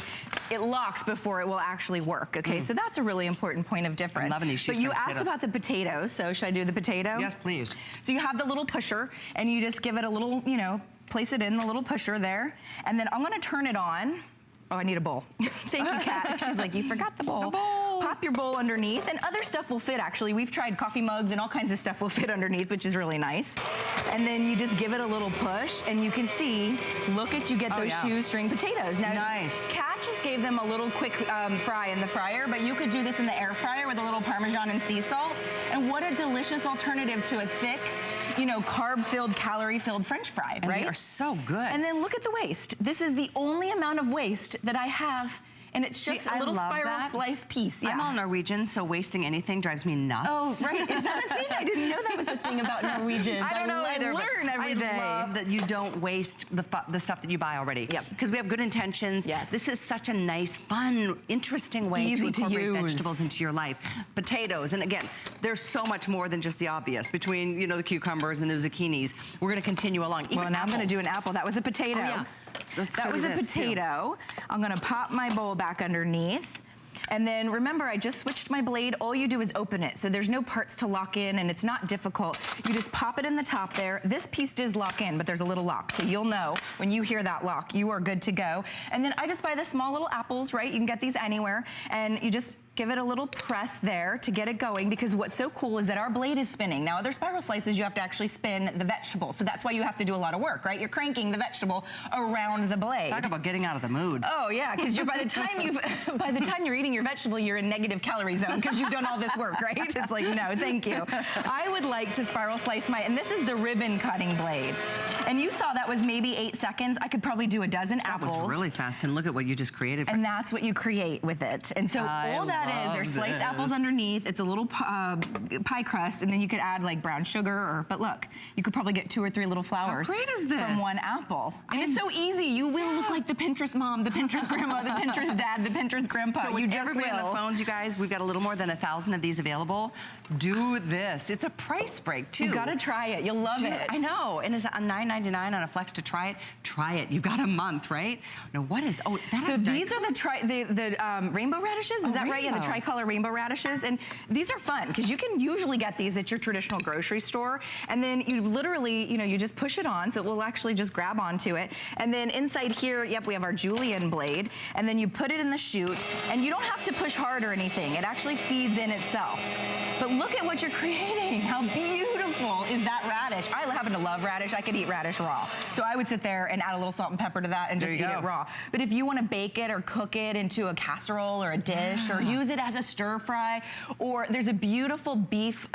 it locks before it will actually work, okay? So that's a really important point of difference.
I'm loving these
But you asked about the potatoes, so should I do the potato?
Yes, please.
So you have the little pusher and you just give it a little, you know, place it in the little pusher there. And then I'm gonna turn it on. Oh, I need a bowl. Thank you, Kat. She's like, you forgot the bowl. Pop your bowl underneath, and other stuff will fit, actually. We've tried coffee mugs, and all kinds of stuff will fit underneath, which is really nice. And then you just give it a little push, and you can see, look at, you get those shoestring potatoes. Now, Kat just gave them a little quick fry in the fryer, but you could do this in the air fryer with a little Parmesan and sea salt. And what a delicious alternative to a thick, you know, carb-filled, calorie-filled French fry, right?
They are so good.
And then look at the waste. This is the only amount of waste that I have, and it's just a little spiral slice piece.
I'm all Norwegian, so wasting anything drives me nuts.
Oh, right. Is that a thing? I didn't know that was a thing about Norwegians.
I don't know either.
I learn every day.
I love that you don't waste the stuff that you buy already.
Yep.
Because we have good intentions.
Yes.
This is such a nice, fun, interesting way to incorporate vegetables into your life. Potatoes, and again, there's so much more than just the obvious between, you know, the cucumbers and the zucchinis. We're going to continue along.
Well, now I'm going to do an apple. That was a potato.
Oh, yeah.
That was a potato. I'm gonna pop my bowl back underneath. And then remember, I just switched my blade. All you do is open it. So there's no parts to lock in and it's not difficult. You just pop it in the top there. This piece does lock in, but there's a little lock. So you'll know when you hear that lock, you are good to go. And then I just buy the small little apples, right? You can get these anywhere. And you just give it a little press there to get it going, because what's so cool is that our blade is spinning. Now, other spiral slices, you have to actually spin the vegetable. So that's why you have to do a lot of work, right? You're cranking the vegetable around the blade.
Talk about getting out of the mood.
Oh yeah, because by the time you're eating your vegetable, you're in negative calorie zone because you've done all this work, right? It's like, no, thank you. I would like to spiral slice and this is the ribbon cutting blade. And you saw that was maybe 8 seconds. I could probably do a dozen apples.
That was really fast, and look at what you just created.
And that's what you create with it. And so all that is, there's sliced apples underneath. It's a little pie crust, and then you could add like brown sugar, but look, you could probably get 2 or 3 little flowers.
How great is this?
From one apple. And it's so easy. You will look like the Pinterest mom, the Pinterest grandma, the Pinterest dad, the Pinterest grandpa.
So
you just
everybody
will.
on the phones, you guys, we've got a little more than 1,000 of these available. Do this. It's a price break too.
You gotta try it. You'll love it.
I know. And is it $9.99 on a Flex to try it? Try it. You've got a month, right? Now what is? Oh,
so these are the rainbow radishes. Is that right? Yeah, the tricolor rainbow radishes. And these are fun because you can usually get these at your traditional grocery store. And then you literally, you know, you just push it on, so it will actually just grab onto it. And then inside here, yep, we have our julienne blade. And then you put it in the chute, and you don't have to push hard or anything. It actually feeds in itself. But look at what you're creating. How beautiful beautiful is that radish? I happen to love radish. I could eat radish raw. So I would sit there and add a little salt and pepper to that and just eat it raw. But if you want to bake it or cook it into a casserole or a dish or use it as a stir fry, or there's a beautiful beef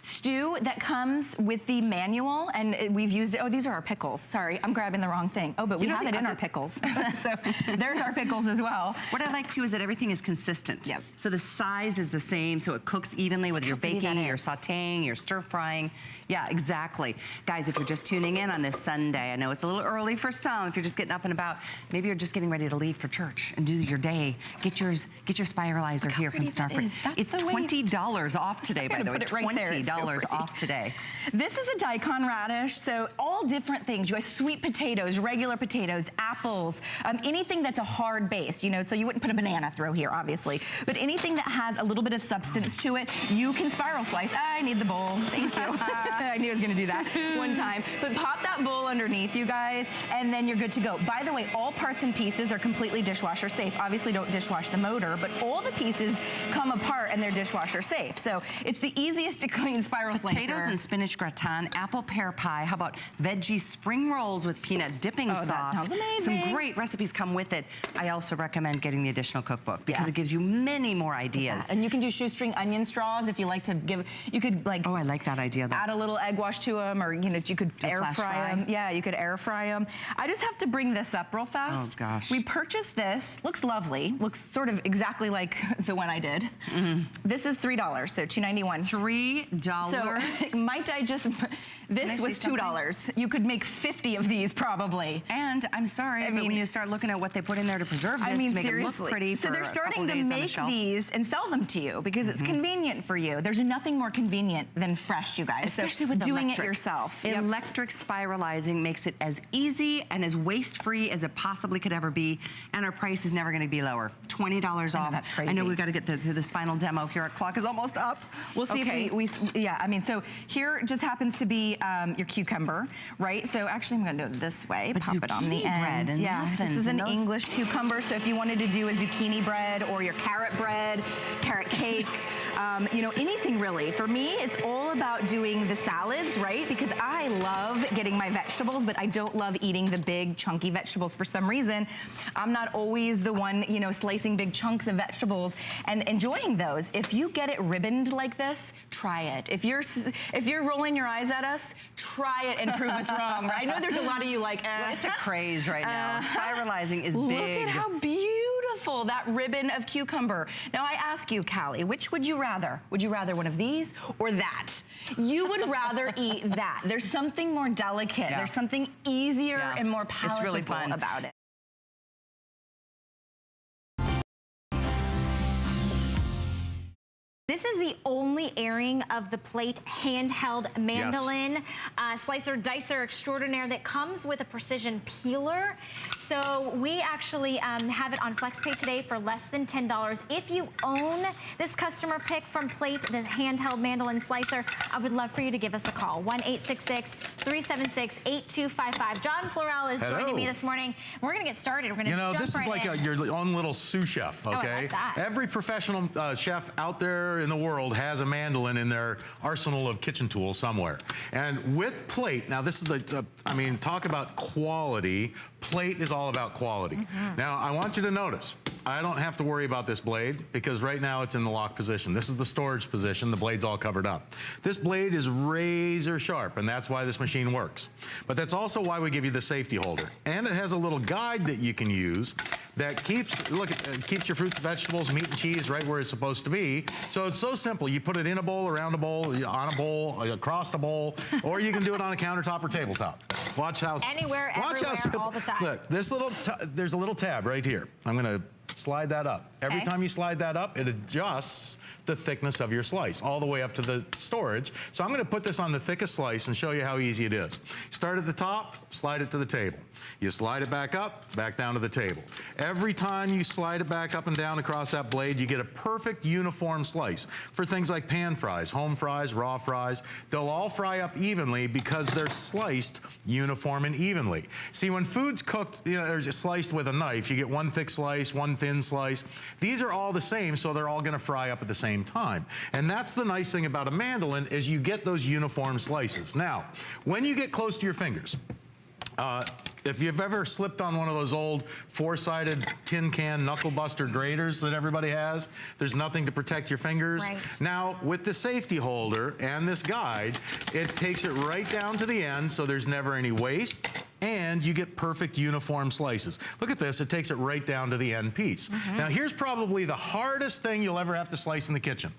stew that comes with the manual, and we've used it. Oh, these are our pickles. Sorry, I'm grabbing the wrong thing. Oh, but we have it in our pickles. So there's our pickles as well.
What I like too is that everything is consistent.
Yep.
So the size is the same, so it cooks evenly whether you're baking, you're sauteing, you're stir frying. Yeah, exactly. Guys, if you're just tuning in on this Sunday, I know it's a little early for some. If you're just getting up and about, maybe you're just getting ready to leave for church and do your day. Get your spiralizer here from Starfruit. It's $20 off today, by the way. $20 off today.
This is a daikon radish, so all different things. You have sweet potatoes, regular potatoes, apples, anything that's a hard base, you know, so you wouldn't put a banana through here, obviously, but anything that has a little bit of substance to it, you can spiral slice. I need the bowl, thank you. I knew I was gonna do that one time. But pop that bowl underneath, you guys, and then you're good to go. By the way, all parts and pieces are completely dishwasher safe. Obviously don't dishwash the motor, but all the pieces come apart and they're dishwasher safe. So it's the easiest to clean spiral slicer.
Potatoes and spinach gratin, apple pear pie. How about veggie spring rolls with peanut dipping sauce?
That sounds amazing.
Some great recipes come with it. I also recommend getting the additional cookbook because it gives you many more ideas.
And you can do shoestring onion straws if you like to give, you could like.
Oh, I like that idea though.
Add a little egg wash to them, or you know, you could air fry them. Yeah, you could air fry them. I just have to bring this up real fast.
Oh gosh.
We purchased this, looks lovely, looks sort of exactly like the one I did. This is $3, so $2.91.
$3?
So might I just, this was $2. You could make 50 of these probably.
And I'm sorry, but when you start looking at what they put in there to preserve this, to make it look pretty for
so they're starting to make these and sell them to you because it's convenient for you. There's nothing more convenient than fresh, you guys.
Especially
so
with
doing
electric.
It yourself.
Electric spiralizing makes it as easy and as waste-free as it possibly could ever be, and our price is never going to be lower. $20 off.
That's crazy.
I know we've got to get to this final demo here. Our clock is almost up.
We'll see if we yeah, I mean, so here just happens to be your cucumber, right? So actually I'm going to do it this way.
But
pop it on the end.
And
yeah, this is an English cucumber, so if you wanted to do a zucchini bread or your carrot bread, carrot cake, you know, anything really. For me, it's all about doing the salads, right? Because I love getting my vegetables, but I don't love eating the big chunky vegetables for some reason. I'm not always the one, you know, slicing big chunks of vegetables and enjoying those. If you get it ribboned like this, try it. If you're rolling your eyes at us, try it and prove us wrong, right? I know there's a lot of you like,
well, it's a craze right now. Spiralizing is big.
Look at how beautiful that ribbon of cucumber. Now I ask you, Callie, which would you rather? Would you rather one of these or that? You would rather eat that. There's something more delicate. There's something easier and more palatable
really fun.
about it.
This is the only airing of the Plate handheld mandolin slicer dicer extraordinaire that comes with a precision peeler. So we actually have it on FlexPay today for less than $10. If you own this customer pick from Plate, the handheld mandolin slicer, I would love for you to give us a call. 1-866-376-8255. John Florell is joining me this morning. We're going to get started. We're going to jump right in.
This is like your own little sous chef, okay?
Oh, I like that.
Every professional chef out there in the world has a mandolin in their arsenal of kitchen tools somewhere. And with Plate, now this is the, I mean, talk about quality. Plate is all about quality. Now, I want you to notice, I don't have to worry about this blade because right now it's in the lock position. This is the storage position. The blade's all covered up. This blade is razor sharp, and that's why this machine works. But that's also why we give you the safety holder. And it has a little guide that you can use that keeps, keeps your fruits, vegetables, meat, and cheese right where it's supposed to be. So it's so simple. You put it in a bowl, around a bowl, on a bowl, across a bowl, or you can do it on a countertop or tabletop. Watch how
anywhere, everywhere, all the time.
Look, this little there's a little tab right here. I'm gonna slide that up. Every time you slide that up, it adjusts the thickness of your slice all the way up to the storage. So I'm gonna put this on the thickest slice and show you how easy it is. Start at the top, slide it to the table. You slide it back up, back down to the table. Every time you slide it back up and down across that blade, you get a perfect uniform slice. For things like pan fries, home fries, raw fries, they'll all fry up evenly because they're sliced uniform and evenly. See, when food's cooked, you know, or sliced with a knife, you get one thick slice, one thin slice. These are all the same, so they're all gonna fry up at the same time. And that's the nice thing about a mandolin is you get those uniform slices. Now, when you get close to your fingers, if you've ever slipped on one of those old four-sided tin can knuckle buster graters that everybody has, there's nothing to protect your fingers.
Right.
Now, with the safety holder and this guide, it takes it right down to the end so there's never any waste, and you get perfect uniform slices. Look at this, it takes it right down to the end piece. Now, here's probably the hardest thing you'll ever have to slice in the kitchen,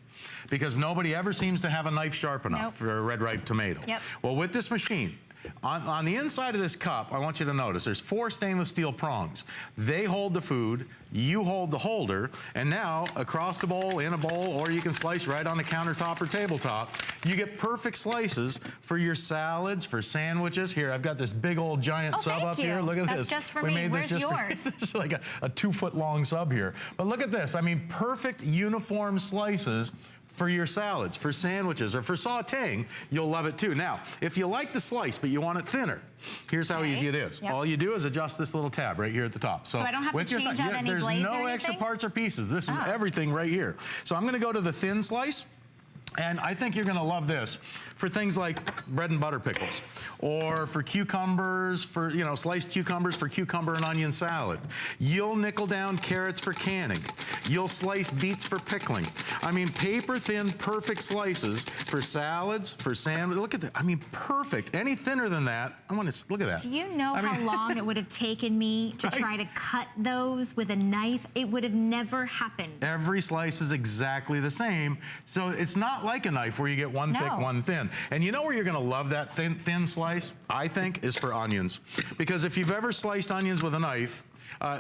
because nobody ever seems to have a knife sharp enough for a red ripe tomato.
Yep.
Well, with this machine, on the inside of this cup, I want you to notice there's 4 stainless steel prongs. They hold the food, you hold the holder, and now across the bowl, in a bowl, or you can slice right on the countertop or tabletop, you get perfect slices for your salads, for sandwiches. Here, I've got this big old giant sub up here. Look at this.
That's just for
We
me.
made
Where's
this just
yours?
This is like a 2-foot long sub here. But look at this. I mean, perfect uniform slices for your salads, for sandwiches, or for sauteing. You'll love it too. Now, if you like the slice, but you want it thinner, here's how easy it is.
Yep.
All you do is adjust this little tab right here at the top.
So I don't have to
with your
change out any
there's
blades
no
or
extra
anything?
parts or pieces. This is everything right here. So I'm gonna go to the thin slice. And I think you're gonna love this for things like bread and butter pickles, or for cucumbers, for, you know, sliced cucumbers for cucumber and onion salad. You'll nickel down carrots for canning. You'll slice beets for pickling. I mean, paper thin, perfect slices for salads, for sandwich. Look at that, I mean, perfect. Any thinner than that, I want to, look at that.
Do you know how long it would have taken me to try to cut those with a knife? It would have never happened.
Every slice is exactly the same. So it's not like a knife where you get one thick, one thin. And you know where you're gonna love that thin slice, I think, is for onions. Because if you've ever sliced onions with a knife,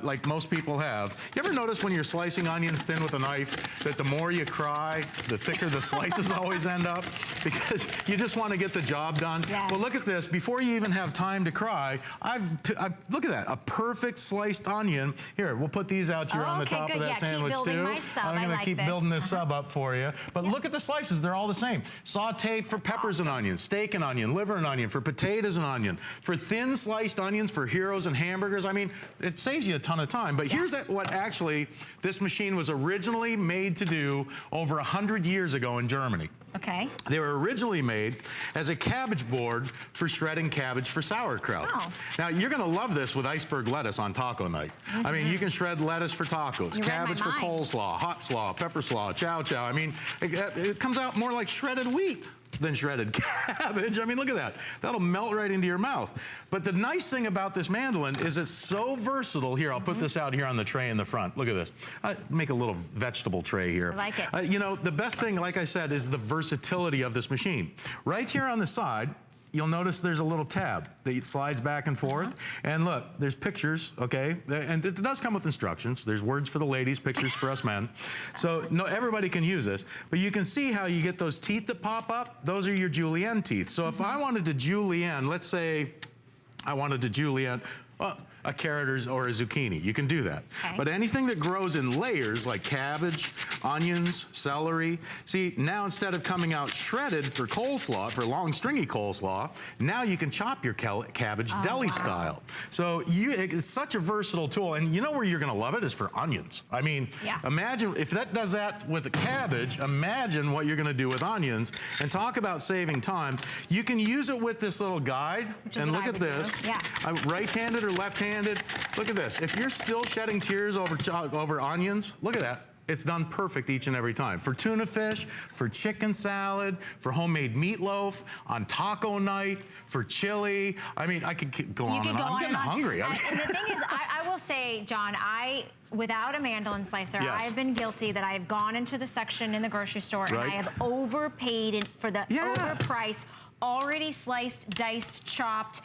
like most people have. You ever notice when you're slicing onions thin with a knife that the more you cry, the thicker the slices always end up? Because you just want to get the job done.
Yeah.
Well, look at this. Before you even have time to cry, look at that, a perfect sliced onion. Here, we'll put these out here on the top of that sandwich
keep building
too.
my sub.
I'm
I
gonna
like
keep
this.
building this sub up for you. But look at the slices, they're all the same. Saute for peppers and onions, steak and onion, liver and onion, for potatoes and onion, for thin sliced onions, for heroes and hamburgers. I mean, it saves you a ton of time. But here's what actually this machine was originally made to do over 100 years ago in Germany.
Okay.
They were originally made as a cabbage board for shredding cabbage for sauerkraut.
Oh.
Now, you're gonna love this with iceberg lettuce on taco night. I mean, you can shred lettuce for tacos,
You read my
cabbage for
mind.
coleslaw, hot slaw, pepper slaw, chow chow. I mean, it comes out more like shredded wheat than shredded cabbage. I mean, look at that. That'll melt right into your mouth. But the nice thing about this mandolin is it's so versatile. Here, I'll put this out here on the tray in the front. Look at this. Make a little vegetable tray here.
I like it.
You know, the best thing, like I said, is the versatility of this machine. Right here on the side, you'll notice there's a little tab that slides back and forth. And look, there's pictures, okay? And it does come with instructions. There's words for the ladies, pictures for us men. So no, everybody can use this. But you can see how you get those teeth that pop up. Those are your julienne teeth. So if I wanted to julienne, let's say I wanted to julienne, well, a carrot or a zucchini, you can do that.
Okay.
But anything that grows in layers like cabbage, onions, celery, see, now instead of coming out shredded for coleslaw, for long stringy coleslaw, now you can chop your cabbage deli style. So it's such a versatile tool, and you know where you're gonna love it is for onions. I mean, imagine, if that does that with a cabbage, imagine what you're gonna do with onions. And talk about saving time. You can use it with this little guide, and look at this. Right-handed or left-handed, look at this. If you're still shedding tears over onions, look at that. It's done perfect each and every time. For tuna fish, for chicken salad, for homemade meatloaf, on taco night, for chili. I mean, I could go on and on. I'm getting hungry.
And the thing is, I will say, John, without a mandolin slicer, I have been guilty that I have gone into the section in the grocery store and I have overpaid for the overpriced, already sliced, diced, chopped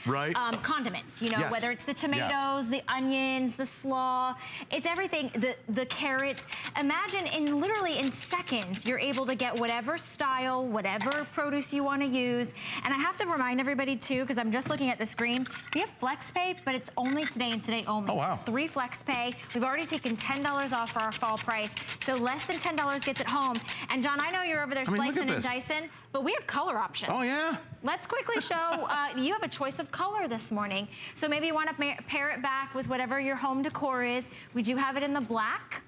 condiments. You know, whether it's the tomatoes, the onions, the slaw, it's everything, the carrots. Imagine literally in seconds, you're able to get whatever style, whatever produce you want to use. And I have to remind everybody too, because I'm just looking at the screen, we have FlexPay, but it's only today and today only.
Oh, wow.
3 FlexPay. We've already taken $10 off for our fall price, so less than $10 gets it home. And John, I know you're over there slicing and dicing, but we have color options.
Oh, yeah?
let's quickly show, you have a choice of color this morning. So maybe you want to pair it back with whatever your home decor is. We do have it in the black.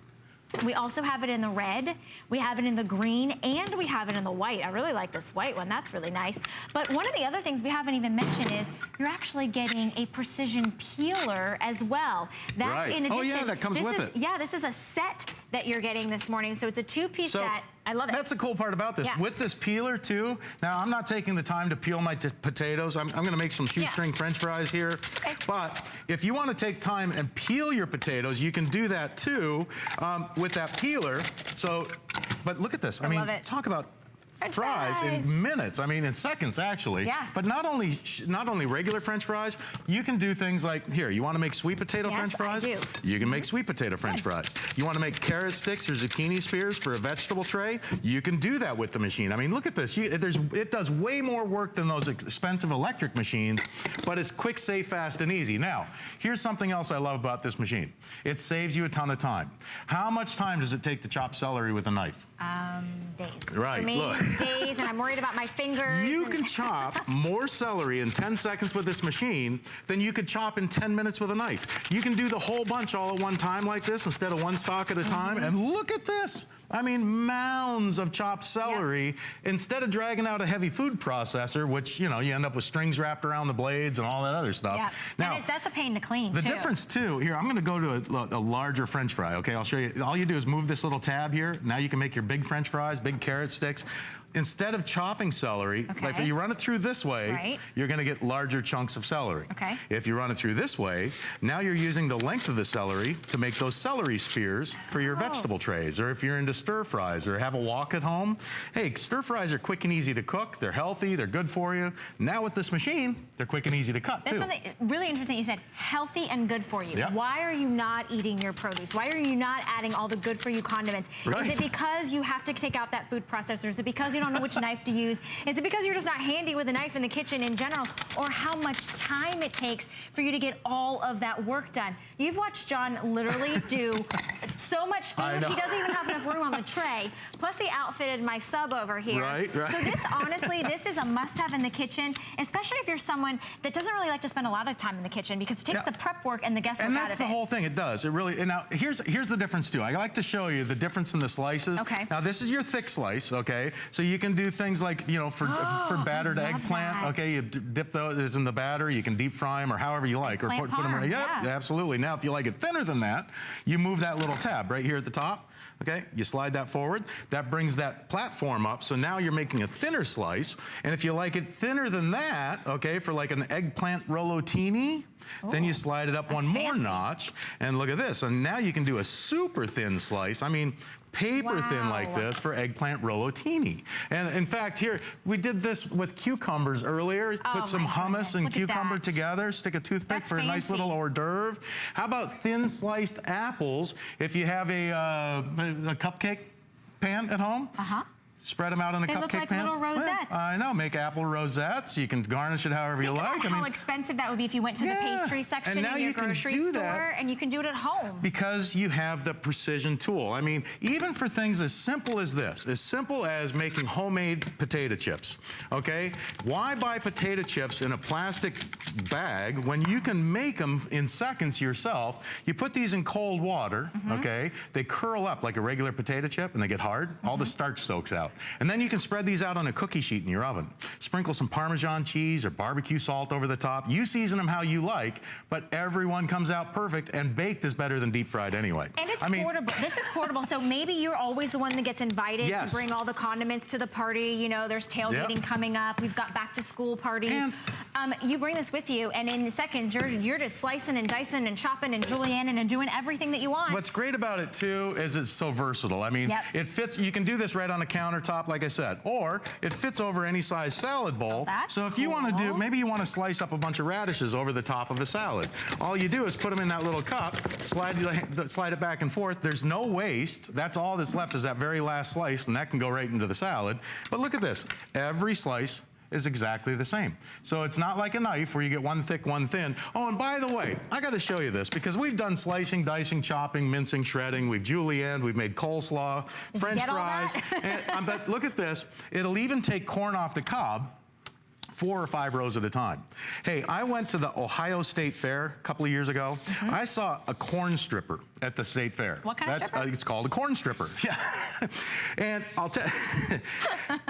We also have it in the red, we have it in the green, and we have it in the white. I really like this white one, that's really nice. But one of the other things we haven't even mentioned is you're actually getting a precision peeler as well. That's in addition.
Oh yeah, that comes with it.
Yeah, this is a set that you're getting this morning. So it's a 2-piece set. I love it.
That's the cool part about this.
Yeah.
With this peeler too, now I'm not taking the time to peel my potatoes. I'm gonna make some shoestring French fries here.
Okay.
But if you wanna take time and peel your potatoes, you can do that too with that peeler. So, but look at this. I mean,
love it.
talk about
French
fries in minutes. I mean, in seconds actually.
Yeah.
But not only regular French fries, you can do things like here. You want to make sweet potato French fries?
I do.
You can make sweet potato French fries. You want to make carrot sticks or zucchini spears for a vegetable tray? You can do that with the machine. I mean, look at this. It does way more work than those expensive electric machines, but it's quick, safe, fast, and easy. Now, here's something else I love about this machine. It saves you a ton of time. How much time does it take to chop celery with a knife?
Days.
Right,
For me,
look.
days, and I'm worried about my fingers.
You can chop more celery in 10 seconds with this machine than you could chop in 10 minutes with a knife. You can do the whole bunch all at one time like this instead of one stalk at a time. And look at this. I mean, mounds of chopped celery. Instead of dragging out a heavy food processor, which, you know, you end up with strings wrapped around the blades and all that other stuff.
Yeah.
Now,
and that's a pain to clean,
the
too.
difference, too, here, I'm going to go to a larger French fry, okay? I'll show you. All you do is move this little tab here. Now you can make your big French fries, big carrot sticks. Instead of chopping celery, if you run it through this way, you're going to get larger chunks of celery.
Okay.
If you run it through this way, now you're using the length of the celery to make those celery spears for your vegetable trays, or if you're into stir fries or have a wok at home. Hey, stir fries are quick and easy to cook. They're healthy. They're good for you. Now with this machine, they're quick and easy to cut,
That's
too.
something really interesting you said, healthy and good for you.
Yep.
Why are you not eating your produce? Why are you not adding all the good for you condiments?
Right.
Is it because you have to take out that food processor? Is it because you don't know which knife to use? Is it because you're just not handy with a knife in the kitchen in general? Or how much time it takes for you to get all of that work done? You've watched John literally do so much food, he doesn't even have enough room on the tray. Plus he outfitted my sub over here.
Right.
So this, honestly, this is a must-have in the kitchen, especially if you're someone that doesn't really like to spend a lot of time in the kitchen because it takes the prep work and the guesswork out of it.
And that's the whole thing. It does. It really. And now here's the difference too. I like to show you the difference in the slices.
Okay.
Now this is your thick slice. Okay. So you can do things like, you know, for battered eggplant.
That.
Okay. You dip those in the batter. You can deep fry them or however you like, or put them. Yeah, absolutely. Now if you like it thinner than that, you move that little tab right here at the top. Okay, you slide that forward. That brings that platform up. So now you're making a thinner slice. And if you like it thinner than that, okay, for like an eggplant rolotini, then you slide it up one more notch. And look at this. And now you can do a super thin slice. I mean, paper thin like this for eggplant rolotini. And in fact, here, we did this with cucumbers earlier. Put some hummus and cucumber together, stick a toothpick for a nice little hors d'oeuvre. How about thin sliced apples if you have a cupcake pan at home? Spread them out in a cupcake pan.
They look like little rosettes.
I know, make apple rosettes. You can garnish it however you like.
How expensive that would be if you went to the pastry section in your grocery store, and you can do it at home.
Because you have the precision tool. I mean, even for things as simple as this, as simple as making homemade potato chips, okay? Why buy potato chips in a plastic bag when you can make them in seconds yourself? You put these in cold water, okay? They curl up like a regular potato chip and they get hard. All the starch soaks out. And then you can spread these out on a cookie sheet in your oven. Sprinkle some Parmesan cheese or barbecue salt over the top. You season them how you like, but everyone comes out perfect, and baked is better than deep fried anyway.
And it's portable. This is portable, so maybe you're always the one that gets invited to bring all the condiments to the party. You know, there's tailgating coming up. We've got back to school parties. And you bring this with you, and in seconds, you're just slicing and dicing and chopping and julienning and doing everything that you want.
What's great about it too is it's so versatile. I mean, it fits. You can do this right on a countertop, like I said, or it fits over any size salad bowl. So if you want to do, maybe you want to slice up a bunch of radishes over the top of a salad. All you do is put them in that little cup, slide it back and forth. There's no waste. That's all that's left is that very last slice, and that can go right into the salad. But look at this. Every slice is exactly the same. So it's not like a knife where you get one thick, one thin. Oh, and by the way, I got to show you this because we've done slicing, dicing, chopping, mincing, shredding. We've julienned, we've made coleslaw, French fries. But look at this. It'll even take corn off the cob 4 or 5 rows at a time. Hey, I went to the Ohio State Fair a couple of years ago. I saw a corn stripper at the State Fair.
What kind of stripper?
It's called a corn stripper. Yeah. And I'll tell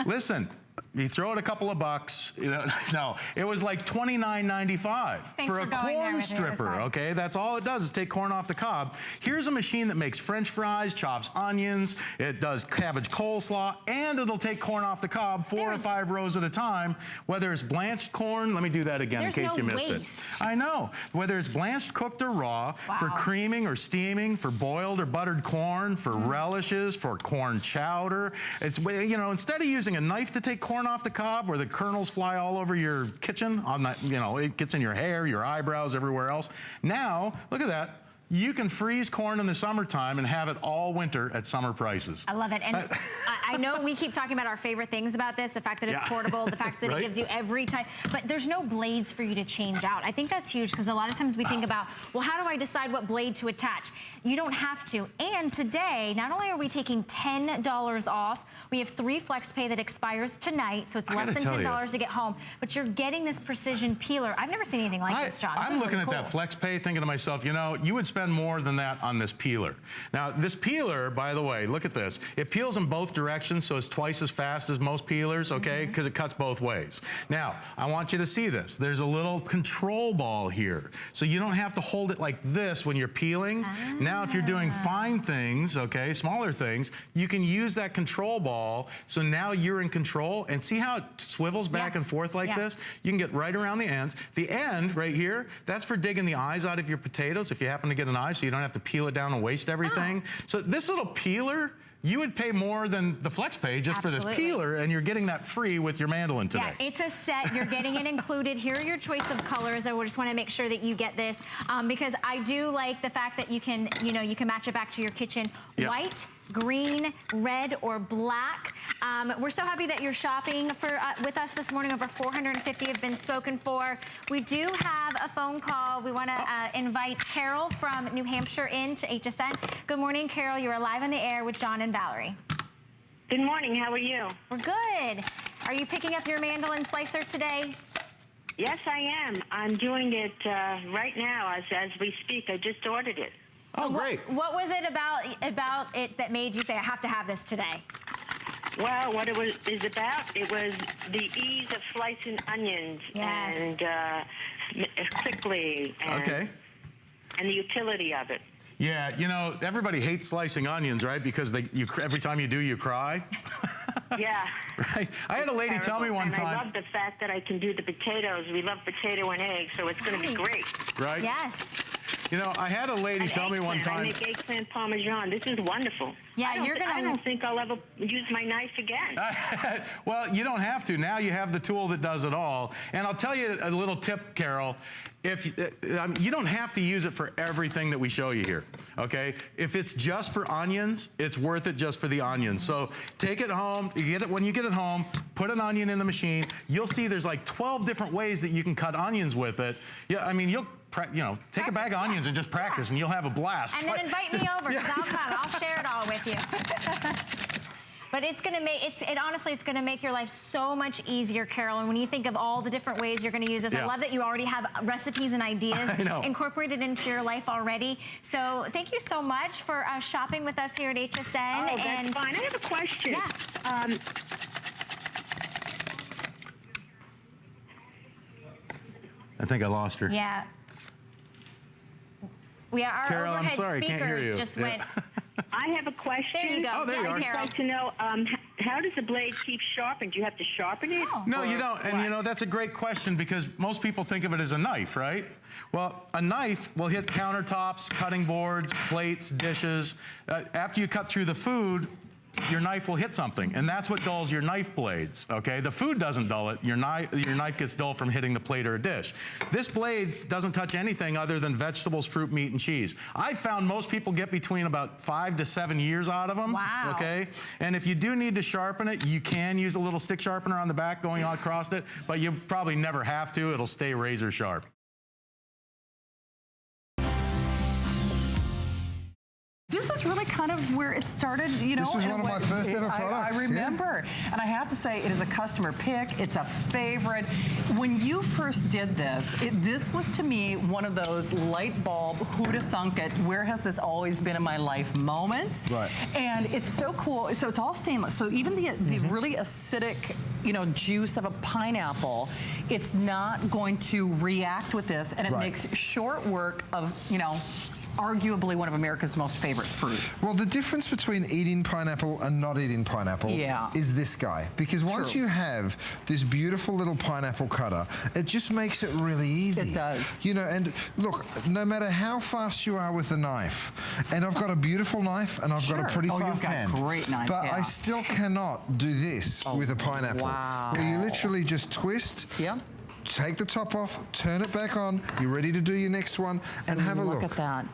listen, you throw it a couple of bucks, you know, no, it was like $29.95 for a corn stripper, okay? That's all it does is take corn off the cob. Here's a machine that makes French fries, chops onions, it does cabbage coleslaw, and it'll take corn off the cob 4 or 5 rows at a time, whether it's blanched corn, let me do that again in case you missed it. I know, whether it's blanched, cooked, or raw, for creaming or steaming, for boiled or buttered corn, for relishes, for corn chowder. It's, you know, instead of using a knife to take corn off the cob where the kernels fly all over your kitchen, on that, you know, it gets in your hair, your eyebrows, everywhere else. Now, look at that. You can freeze corn in the summertime and have it all winter at summer prices.
I love it. And I know we keep talking about our favorite things about this, the fact that it's portable, the fact that it gives you every type, but there's no blades for you to change out. I think that's huge because a lot of times we think about, well, how do I decide what blade to attach? You don't have to. And today, not only are we taking $10 off, we have 3 flex pay that expires tonight, so it's less than $10 to get home, but you're getting this precision peeler. I've never seen anything like this, John.
I'm looking at that flex pay thinking to myself, you know, you would spend more than that on this peeler. Now, this peeler, by the way, look at this. It peels in both directions, so it's twice as fast as most peelers, okay? Because it cuts both ways. Now, I want you to see this. There's a little control ball here. So you don't have to hold it like this when you're peeling. Now, if you're doing fine things, okay, smaller things, you can use that control ball. So now you're in control. And see how it swivels back and forth like this? You can get right around the ends. The end right here, that's for digging the eyes out of your potatoes if you happen to get an eye, so you don't have to peel it down and waste everything. So this little peeler, you would pay more than the flex pay just for this peeler, and you're getting that free with your mandolin today.
Yeah, it's a set. You're getting it included. Here are your choice of colors. I just want to make sure that you get this because I do like the fact that you can, you know, you can match it back to your kitchen. White, green, red, or black. We're so happy that you're shopping with us this morning. Over 450 have been spoken for. We do have a phone call. We want to invite Carol from New Hampshire in to HSN. Good morning, Carol. You're live on the air with John and Valerie.
Good morning. How are you?
We're good. Are you picking up your mandolin slicer today?
Yes, I am. I'm doing it right now as we speak. I just ordered it.
Oh, great.
What was it about it that made you say, I have to have this today?
Well, what it is about, it was the ease of slicing onions and quickly and the utility of it.
Yeah, you know, everybody hates slicing onions, right? Because every time you do, you cry.
Yeah.
Right? I had a lady tell me one time.
I love the fact that I can do the potatoes. We love potato and eggs, so it's going to be great.
Right?
Yes.
You know, I had a lady tell me one time.
I make eggplant parmesan. This is wonderful.
Yeah,
I don't think I'll ever use my knife again.
Well, you don't have to. Now you have the tool that does it all. And I'll tell you a little tip, Carol. If you don't have to use it for everything that we show you here, okay? If it's just for onions, it's worth it just for the onions. So take it home. When you get it home, put an onion in the machine. You'll see there's like 12 different ways that you can cut onions with it. Yeah, I mean, take a bag of onions and just practice, and you'll have a blast.
And then invite me over, because I'll come. I'll share it all with you. But it's going to make, honestly, it's going to make your life so much easier, Carol. And when you think of all the different ways you're going to use this, I love that you already have recipes and ideas incorporated into your life already. So thank you so much for shopping with us here at HSN.
Oh, that's fine. I have a question.
Yeah.
I think I lost her.
Yeah. Our
Carol,
overhead
I'm sorry,
speakers
can't hear you.
just went.
I have a question.
There you go.
Oh, there you are.
I'd like to know, how does the blade keep sharpened? Do you have to sharpen it?
No, you don't. And you know, that's a great question because most people think of it as a knife, right? Well, a knife will hit countertops, cutting boards, plates, dishes. After you cut through the food, your knife will hit something, and that's what dulls your knife blades, okay? The food doesn't dull it. Your knife gets dull from hitting the plate or a dish. This blade doesn't touch anything other than vegetables, fruit, meat, and cheese. I found most people get between about 5 to 7 years out of them, okay? And if you do need to sharpen it, you can use a little stick sharpener on the back going across it, but you probably never have to. It'll stay razor sharp.
This is really kind of where it started, you know.
This was one of my first ever products.
I remember. Yeah. And I have to say, it is a customer pick. It's a favorite. When you first did this, this was to me one of those light bulb, who'da thunk it, where has this always been in my life moments.
Right.
And it's so cool. So it's all stainless. So even the really acidic, you know, juice of a pineapple, it's not going to react with this, and it makes short work of, you know, arguably one of America's most favorite fruits.
Well, the difference between eating pineapple and not eating pineapple is this guy. Because once you have this beautiful little pineapple cutter, it just makes it really easy.
It does.
You know, and look, no matter how fast you are with the knife, and I've got a beautiful knife and I've got a pretty fast hand.
Great knife,
but I still cannot do this with a pineapple.
Wow.
Where you literally just twist.
Yeah.
Take the top off, turn it back on, you're ready to do your next one, and have a look.
Look at that.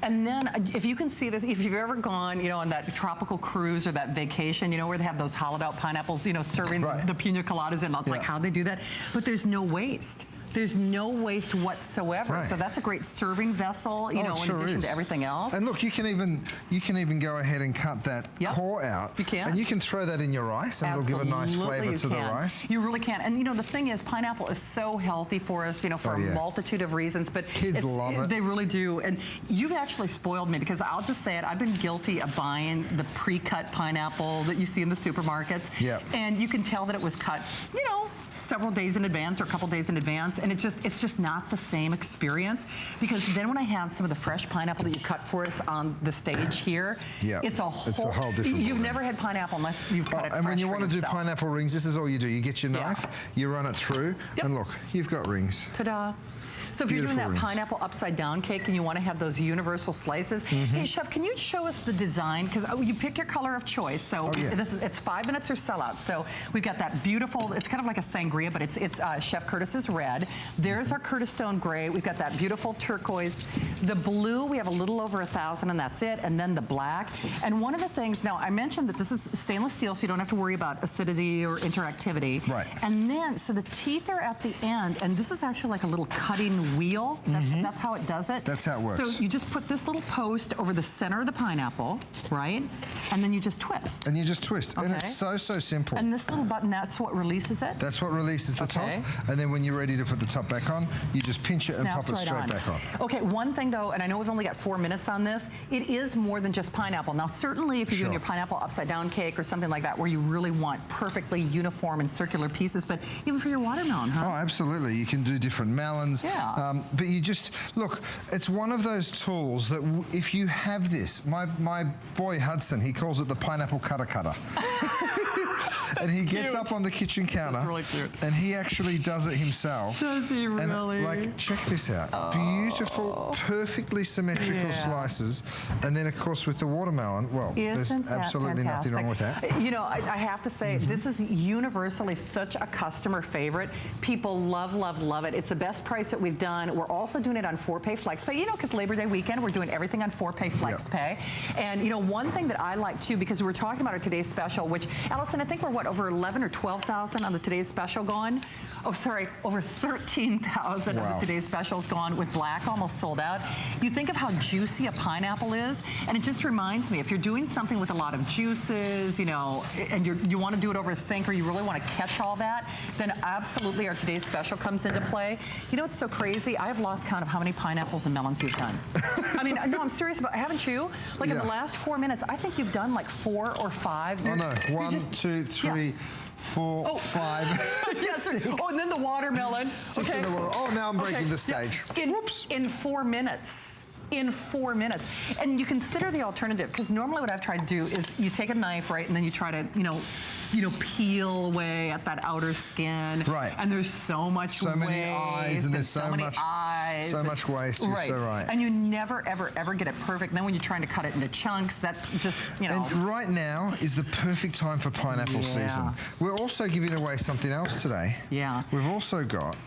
And then, if you can see this, if you've ever gone, you know, on that tropical cruise or that vacation, you know, where they have those hollowed out pineapples, you know, serving the pina coladas, and it's like how they do that. But there's no waste. There's no waste whatsoever.
Right.
So that's a great serving vessel, you know, in addition to everything else.
And look, you can even go ahead and cut that core out.
You can.
And you can throw that in your rice, and it'll give a nice flavor to the rice.
You really can. And you know, the thing is, pineapple is so healthy for us, you know, for a multitude of reasons. But
kids love it.
They really do. And you've actually spoiled me, because I'll just say it, I've been guilty of buying the pre-cut pineapple that you see in the supermarkets.
Yeah.
And you can tell that it was cut, you know, several days in advance or a couple days in advance, and it's just not the same experience, because then when I have some of the fresh pineapple that you cut for us on the stage here, it's a whole different
You've
never had pineapple unless you've cut it fresh.
And when you want to do
yourself.
pineapple rings, this is all you do. You get your knife, you run it through, and look, you've got rings.
Ta-da. So if you're doing that pineapple upside down cake and you want to have those universal slices, hey Chef, can you show us the design? Because you pick your color of choice. So it's 5 minutes or sellout. So we've got that beautiful, it's kind of like a sangria, but it's Chef Curtis's red. There's our Curtis Stone gray. We've got that beautiful turquoise. The blue, we have a little over 1,000, and that's it. And then the black. And one of the things, now I mentioned that this is stainless steel, so you don't have to worry about acidity or interactivity.
Right.
And then, so the teeth are at the end, and this is actually like a little cutting wheel. That's how it does it.
That's how it works.
So you just put this little post over the center of the pineapple, right? And then you just twist.
And you just twist. And it's so simple.
And this little button, that's what releases it?
That's what releases the top. And then when you're ready to put the top back on, you just pinch it and pop it straight back on.
Okay, one thing though, and I know we've only got 4 minutes on this, it is more than just pineapple. Now certainly if you're doing your pineapple upside down cake or something like that, where you really want perfectly uniform and circular pieces, but even for your watermelon, huh?
Oh, absolutely. You can do different melons.
Yeah.
But you just, look, it's one of those tools that if you have this, my boy Hudson, he calls it the pineapple cutter. And he gets up on the kitchen counter.
That's really cute.
And he actually does it himself.
Does he really?
And like, check this out. Beautiful, perfectly symmetrical slices. And then, of course, with the watermelon, well, there's absolutely nothing wrong with that.
You know, I have to say, this is universally such a customer favorite. People love, love, love it. It's the best price that we've done. We're also doing it on 4-pay flex pay. You know, because Labor Day weekend, we're doing everything on 4-pay flex pay. And, you know, one thing that I like, too, because we were talking about our Today's Special, which, Allison, I think we're, what, over 11 or 12,000 on the Today's Special gone? Oh, sorry, over 13,000 of the Today's Specials gone with black, almost sold out. You think of how juicy a pineapple is, and it just reminds me, if you're doing something with a lot of juices, you know, and you want to do it over a sink, or you really want to catch all that, then absolutely our Today's Special comes into play. You know, it's so crazy. I have lost count of how many pineapples and melons you've done. I mean, no, I'm serious about it. Haven't you? Like in the last 4 minutes, I think you've done like 4 or 5.
Oh, no. 1, 2, 3, 4, 5,
yes.
6.
Oh, and then the watermelon.
6 in the water. Oh, now I'm breaking the stage.
Whoops. In 4 minutes. In 4 minutes. And you consider the alternative, because normally what I've tried to do is you take a knife, right, and then you try to, you know, peel away at that outer skin.
Right.
And there's so much waste.
So many eyes, and there's so
much eyes.
So much waste. You're so right.
And you never, ever, ever get it perfect. And then when you're trying to cut it into chunks, that's just, you know.
And right now is the perfect time for pineapple season. We're also giving away something else today.
Yeah.
We've also got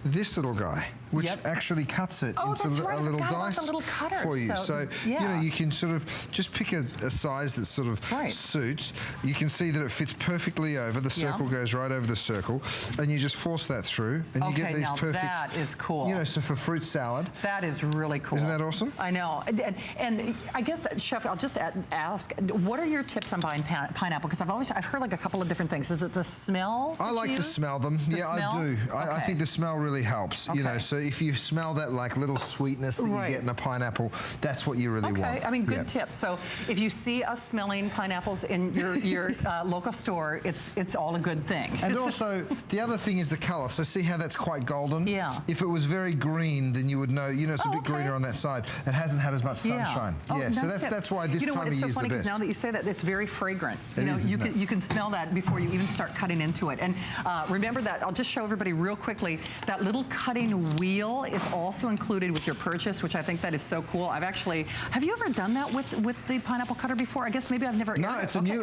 this little guy. which
Yep.
actually cuts it into
that's right,
a
I
little
forgot about
dice
the little cutter.
for you. So,
yeah.
you know, you can sort of just pick a size that sort of
Right.
suits. You can see that it fits perfectly over. The circle goes right over the circle, and you just force that through, and you get these
now
perfect.
that is cool.
You know, so for fruit salad.
That is really cool.
Isn't that awesome?
I know. And I guess, Chef, I'll just ask, what are your tips on buying pineapple? Because I've heard like a couple of different things. Is it the smell?
I like to smell them.
The
Yeah,
smell?
I do. I
Okay.
think the smell really helps. You know,
Okay.
so if you smell that like little sweetness that you get in a pineapple, that's what you really want.
Okay, I mean, good
Yeah.
tip. So if you see us smelling pineapples in your local store, it's all a good thing.
And also, the other thing is the colour. So see how that's quite golden?
Yeah.
If it was very green, then you would know, you know, it's a bit greener on that side. It hasn't had as much sunshine. Yeah, so that's why this
you know
time
what,
of
it's
year
so
is the
funny because
best.
now that you say that, it's very fragrant.
It
You know,
is, isn't it?
you can smell that before you even start cutting into it. And remember that, I'll just show everybody real quickly, that little cutting wheel is also included with your purchase, which I think that is so cool. Have you ever done that with the pineapple cutter before? I guess maybe I've never.
No, it's a new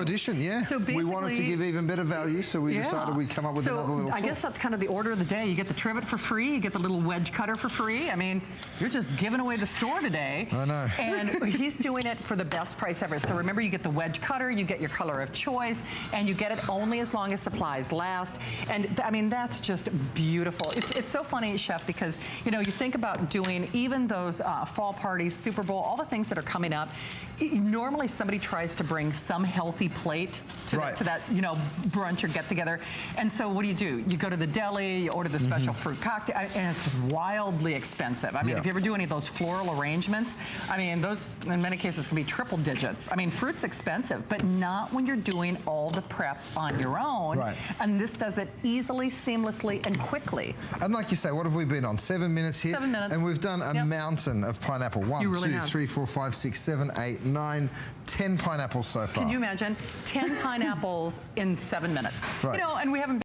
addition, yeah.
So
we wanted to
basically-
give even better value, so we decided we'd come up with another little
I
tool.
guess that's kind of the order of the day. You get the trivet for free, you get the little wedge cutter for free. I mean, you're just giving away the store today.
I know.
And he's doing it for the best price ever. So remember, you get the wedge cutter, you get your color of choice, and you get it only as long as supplies last. And I mean, that's just beautiful. It's so funny, Chef, because you know, you think about doing even those fall parties, Super Bowl, all the things that are coming up. Normally somebody tries to bring some healthy plate to, to that, you know, brunch or get together. And so what do? You go to the deli, you order the special fruit cocktail, and it's wildly expensive. I mean, if you ever do any of those floral arrangements, I mean, those in many cases can be triple digits. I mean, fruit's expensive, but not when you're doing all the prep on your own.
Right.
And this does it easily, seamlessly, and quickly.
And like you say, what have we been on? 7 minutes here?
7 minutes.
And we've done a mountain of pineapple.
You
1,
really
2,
have.
3, 4, 5, 6, 7, 8, 9, 10 pineapples so far.
Can you imagine 10 pineapples in 7 minutes?
Right.
You know, and we haven't